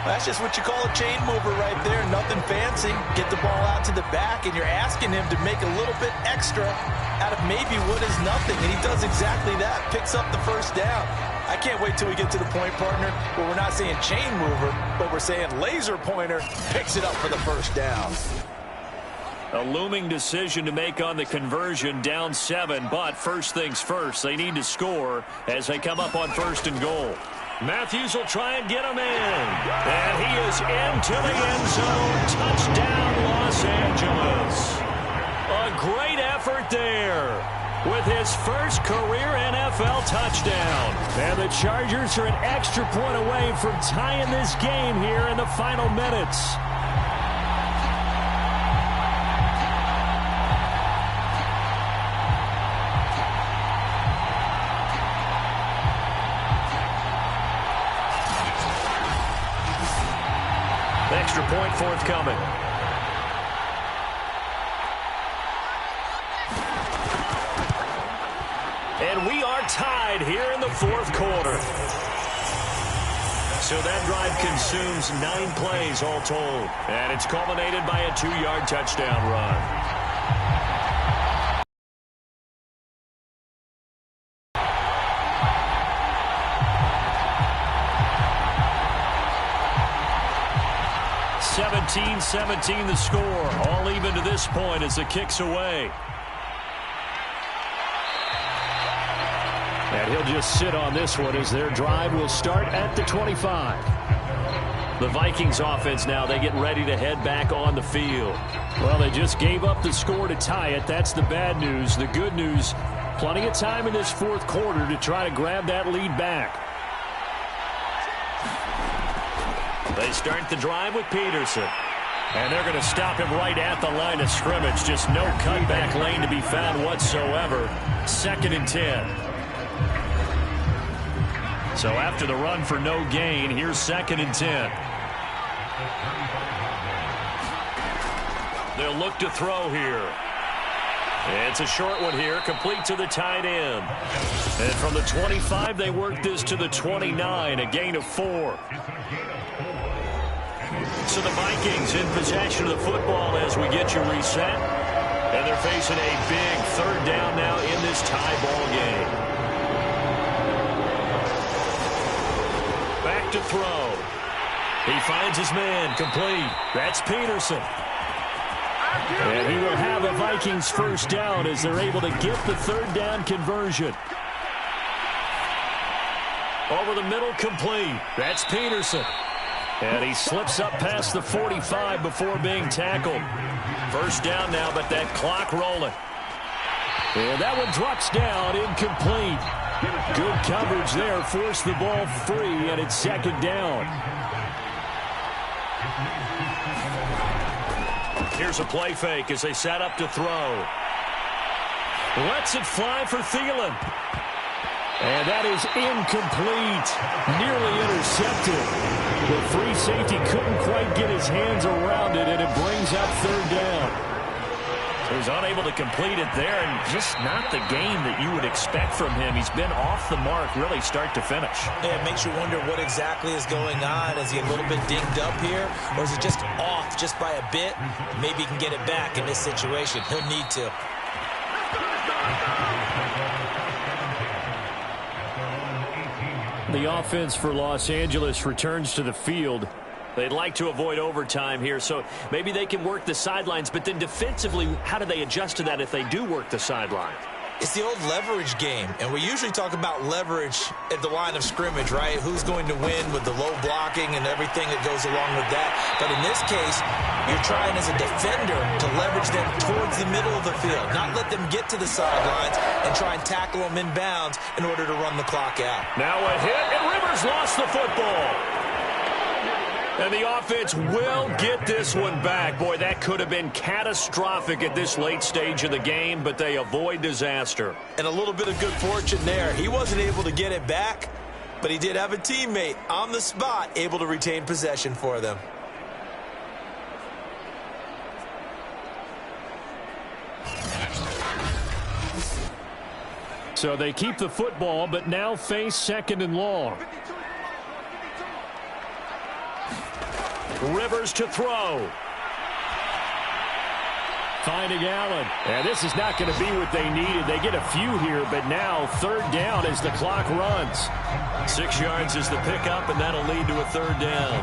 That's just what you call a chain mover right there. Nothing fancy. Get the ball out to the back, and you're asking him to make a little bit extra out of maybe what is nothing. And he does exactly that. Picks up the first down. I can't wait till we get to the point, partner, where we're not saying chain mover, but we're saying laser pointer picks it up for the first down. A looming decision to make on the conversion, down 7, but first things first, they need to score as they come up on 1st and goal. Matthews will try and get him in. And he is into the end zone. Touchdown, Los Angeles. A great effort there with his first career NFL touchdown. And the Chargers are an extra point away from tying this game here in the final minutes. Extra point forthcoming. And we are tied here in the 4th quarter. So that drive consumes 9 plays all told. And it's culminated by a 2-yard touchdown run. (17-17) the score. All even to this point as the kick's away. And he'll just sit on this one as their drive will start at the 25. The Vikings offense now, they get ready to head back on the field. Well, they just gave up the score to tie it. That's the bad news. The good news, plenty of time in this 4th quarter to try to grab that lead back. They start the drive with Peterson. And they're going to stop him right at the line of scrimmage. Just no cutback lane to be found whatsoever. 2nd and 10. So after the run for no gain, here's 2nd and 10. They'll look to throw here. It's a short one here, complete to the tight end. And from the 25, they work this to the 29, a gain of 4. So the Vikings in possession of the football as we get you reset. And they're facing a big 3rd down now in this tie ball game. Back to throw. He finds his man, complete. That's Peterson. And he will have a Vikings first down as they're able to get the third down conversion. Over the middle, complete. That's Peterson. And he slips up past the 45 before being tackled. First down now, but that clock rolling. And that one drops down, incomplete. Good coverage there, forced the ball free, and it's second down. Here's a play fake as they set up to throw. Lets it fly for Thielen. And that is incomplete. Nearly intercepted. The free safety couldn't quite get his hands around it, and it brings up third down. So he's unable to complete it there, and just not the game that you would expect from him. He's been off the mark, really, start to finish. Yeah, it makes you wonder what exactly is going on. Is he a little bit dinged up here, or is it just off just by a bit? Maybe he can get it back in this situation. He'll need to. The offense for Los Angeles returns to the field. They'd like to avoid overtime here, so maybe they can work the sidelines. But then defensively, how do they adjust to that if they do work the sideline? It's the old leverage game, and we usually talk about leverage at the line of scrimmage, right? Who's going to win with the low blocking and everything that goes along with that. But in this case, you're trying as a defender to leverage them towards the middle of the field, not let them get to the sidelines and try and tackle them in bounds in order to run the clock out. Now a hit, and Rivers lost the football. And the offense will get this one back. Boy, that could have been catastrophic at this late stage of the game, but they avoid disaster. And a little bit of good fortune there. He wasn't able to get it back, but he did have a teammate on the spot able to retain possession for them. So they keep the football, but now face second and long. Rivers to throw. Finding Allen. And this is not going to be what they needed. They get a few here, but now third down as the clock runs. 6 yards is the pickup, and that'll lead to a third down.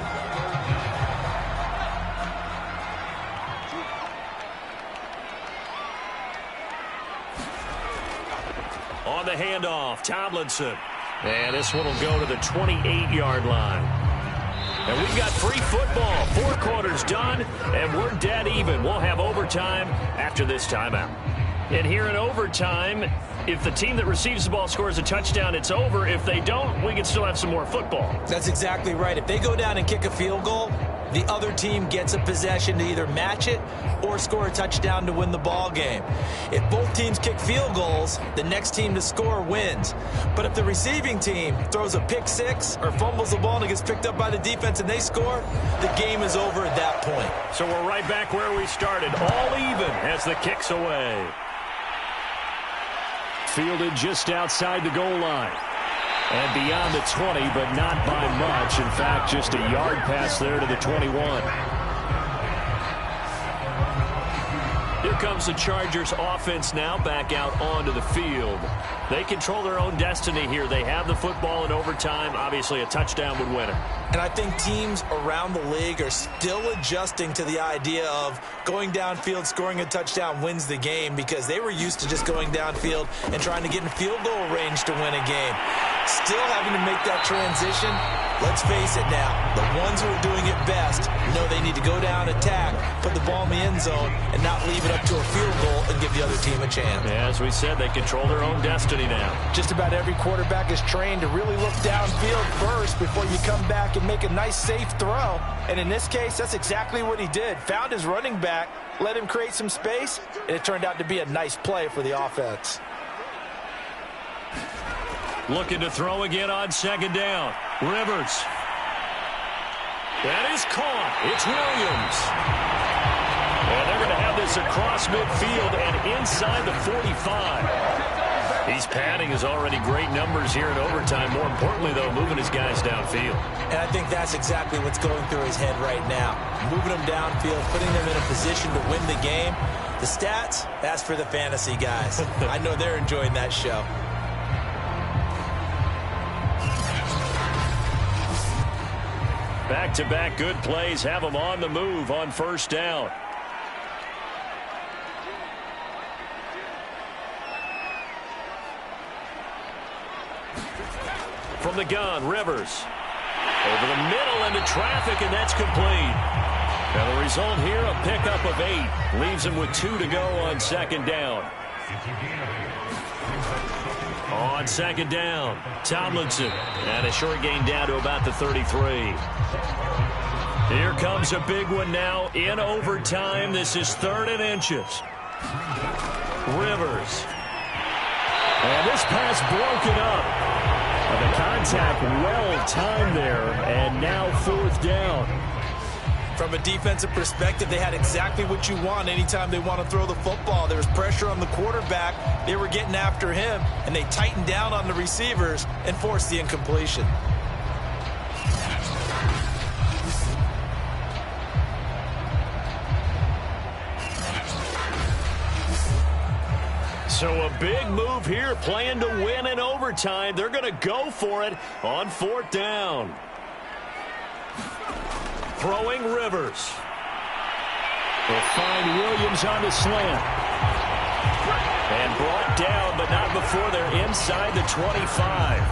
On the handoff, Tomlinson. And this one will go to the 28-yard line. And we've got free football. 4 quarters done, and we're dead even. We'll have overtime after this timeout. And here in overtime, if the team that receives the ball scores a touchdown, it's over. If they don't, we can still have some more football. That's exactly right. If they go down and kick a field goal, the other team gets a possession to either match it or score a touchdown to win the ball game. If both teams kick field goals, the next team to score wins. But if the receiving team throws a pick six or fumbles the ball and it gets picked up by the defense and they score, the game is over at that point. So we're right back where we started, all even as the kick's away. Fielded just outside the goal line. And beyond the 20, but not by much. In fact, just a yard pass there to the 21. Here comes the Chargers offense now back out onto the field. They control their own destiny here. They have the football in overtime. Obviously, a touchdown would win it. And I think teams around the league are still adjusting to the idea of going downfield, scoring a touchdown wins the game, because they were used to just going downfield and trying to get in field goal range to win a game. Still having to make that transition. Let's face it now, the ones who are doing it best know they need to go down, attack, put the ball in the end zone, and not leave it up to a field goal and give the other team a chance. Yeah, as we said, they control their own destiny now. Just about every quarterback is trained to really look downfield first before you come back and make a nice, safe throw. And in this case, that's exactly what he did. Found his running back, let him create some space, and it turned out to be a nice play for the offense. Looking to throw again on second down. Rivers. That is caught. It's Williams. And they're going to have this across midfield and inside the 45. He's padding his already great numbers here in overtime. More importantly, though, moving his guys downfield. And I think that's exactly what's going through his head right now. Moving them downfield, putting them in a position to win the game. The stats, that's for the fantasy guys. I know they're enjoying that show. Back-to-back good plays have them on the move on first down. the gun, Rivers. Over the middle into traffic, and that's complete. And the result here, a pickup of 8. Leaves him with 2 to go on second down. On second down, Tomlinson. And a short gain down to about the 33. Here comes a big one now in overtime. This is 3rd and inches. Rivers. And this pass broken up. And the contact well-timed there, and now 4th down. From a defensive perspective, they had exactly what you want anytime they want to throw the football. There was pressure on the quarterback. They were getting after him, and they tightened down on the receivers and forced the incompletion. So a big move here, playing to win in overtime. They're going to go for it on 4th down. Throwing Rivers. Will find Williams on the slant. And brought down, but not before they're inside the 25.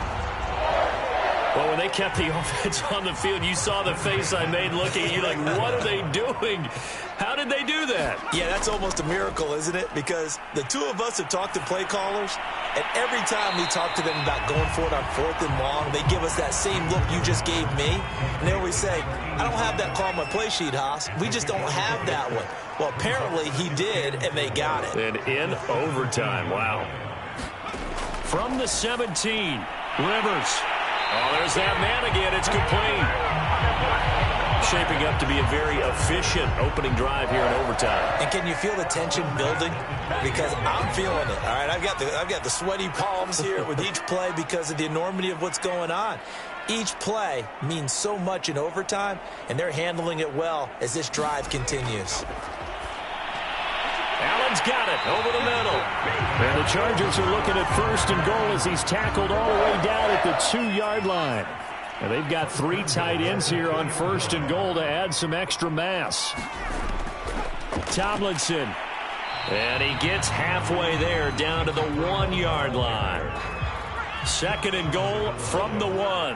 Well, when they kept the offense on the field, you saw the face I made looking at you like, what are they doing? How did they do that? Yeah, that's almost a miracle, isn't it? Because the two of us have talked to play callers, and every time we talk to them about going for it on 4th and long, they give us that same look you just gave me. And they always say, I don't have that call on my play sheet, Haas. We just don't have that one. Well, apparently he did, and they got it. And in overtime, wow. From the 17, Rivers. Oh, there's that man again. It's complete. Shaping up to be a very efficient opening drive here in overtime. And can you feel the tension building? Because I'm feeling it. All right, I've got the sweaty palms here with each play because of the enormity of what's going on. Each play means so much in overtime, and they're handling it well as this drive continues. Allen's got it over the middle. And the Chargers are looking at 1st and goal as he's tackled all the way down at the 2-yard line. And they've got 3 tight ends here on 1st and goal to add some extra mass. Tomlinson. And he gets halfway there down to the 1-yard line. 2nd and goal from the 1.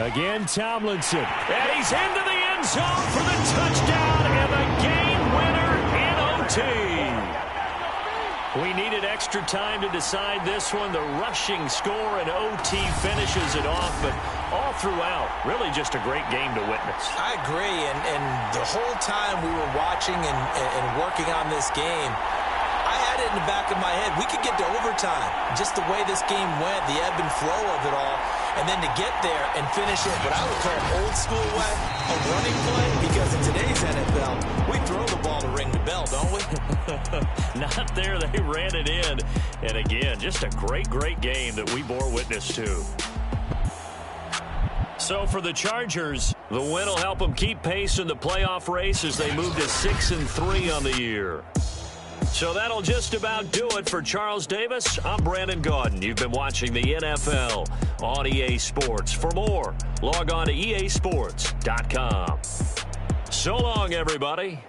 Again, Tomlinson. And he's into the end zone for the touchdown and the game winner in OT. We needed extra time to decide this one. The rushing score in OT finishes it off, but all throughout, really just a great game to witness. I agree, and the whole time we were watching and working on this game, I had it in the back of my head. We could get to overtime. Just the way this game went, the ebb and flow of it all. And then to get there and finish it, what I would call an old school way, a running play, because in today's NFL, we throw the ball to ring the bell, don't we? Not there. They ran it in. And again, just a great, great game that we bore witness to. So for the Chargers, the win will help them keep pace in the playoff race as they move to 6-3 on the year. So that'll just about do it for Charles Davis. I'm Brandon Gaudin. You've been watching the NFL on EA Sports. For more, log on to easports.com. So long, everybody.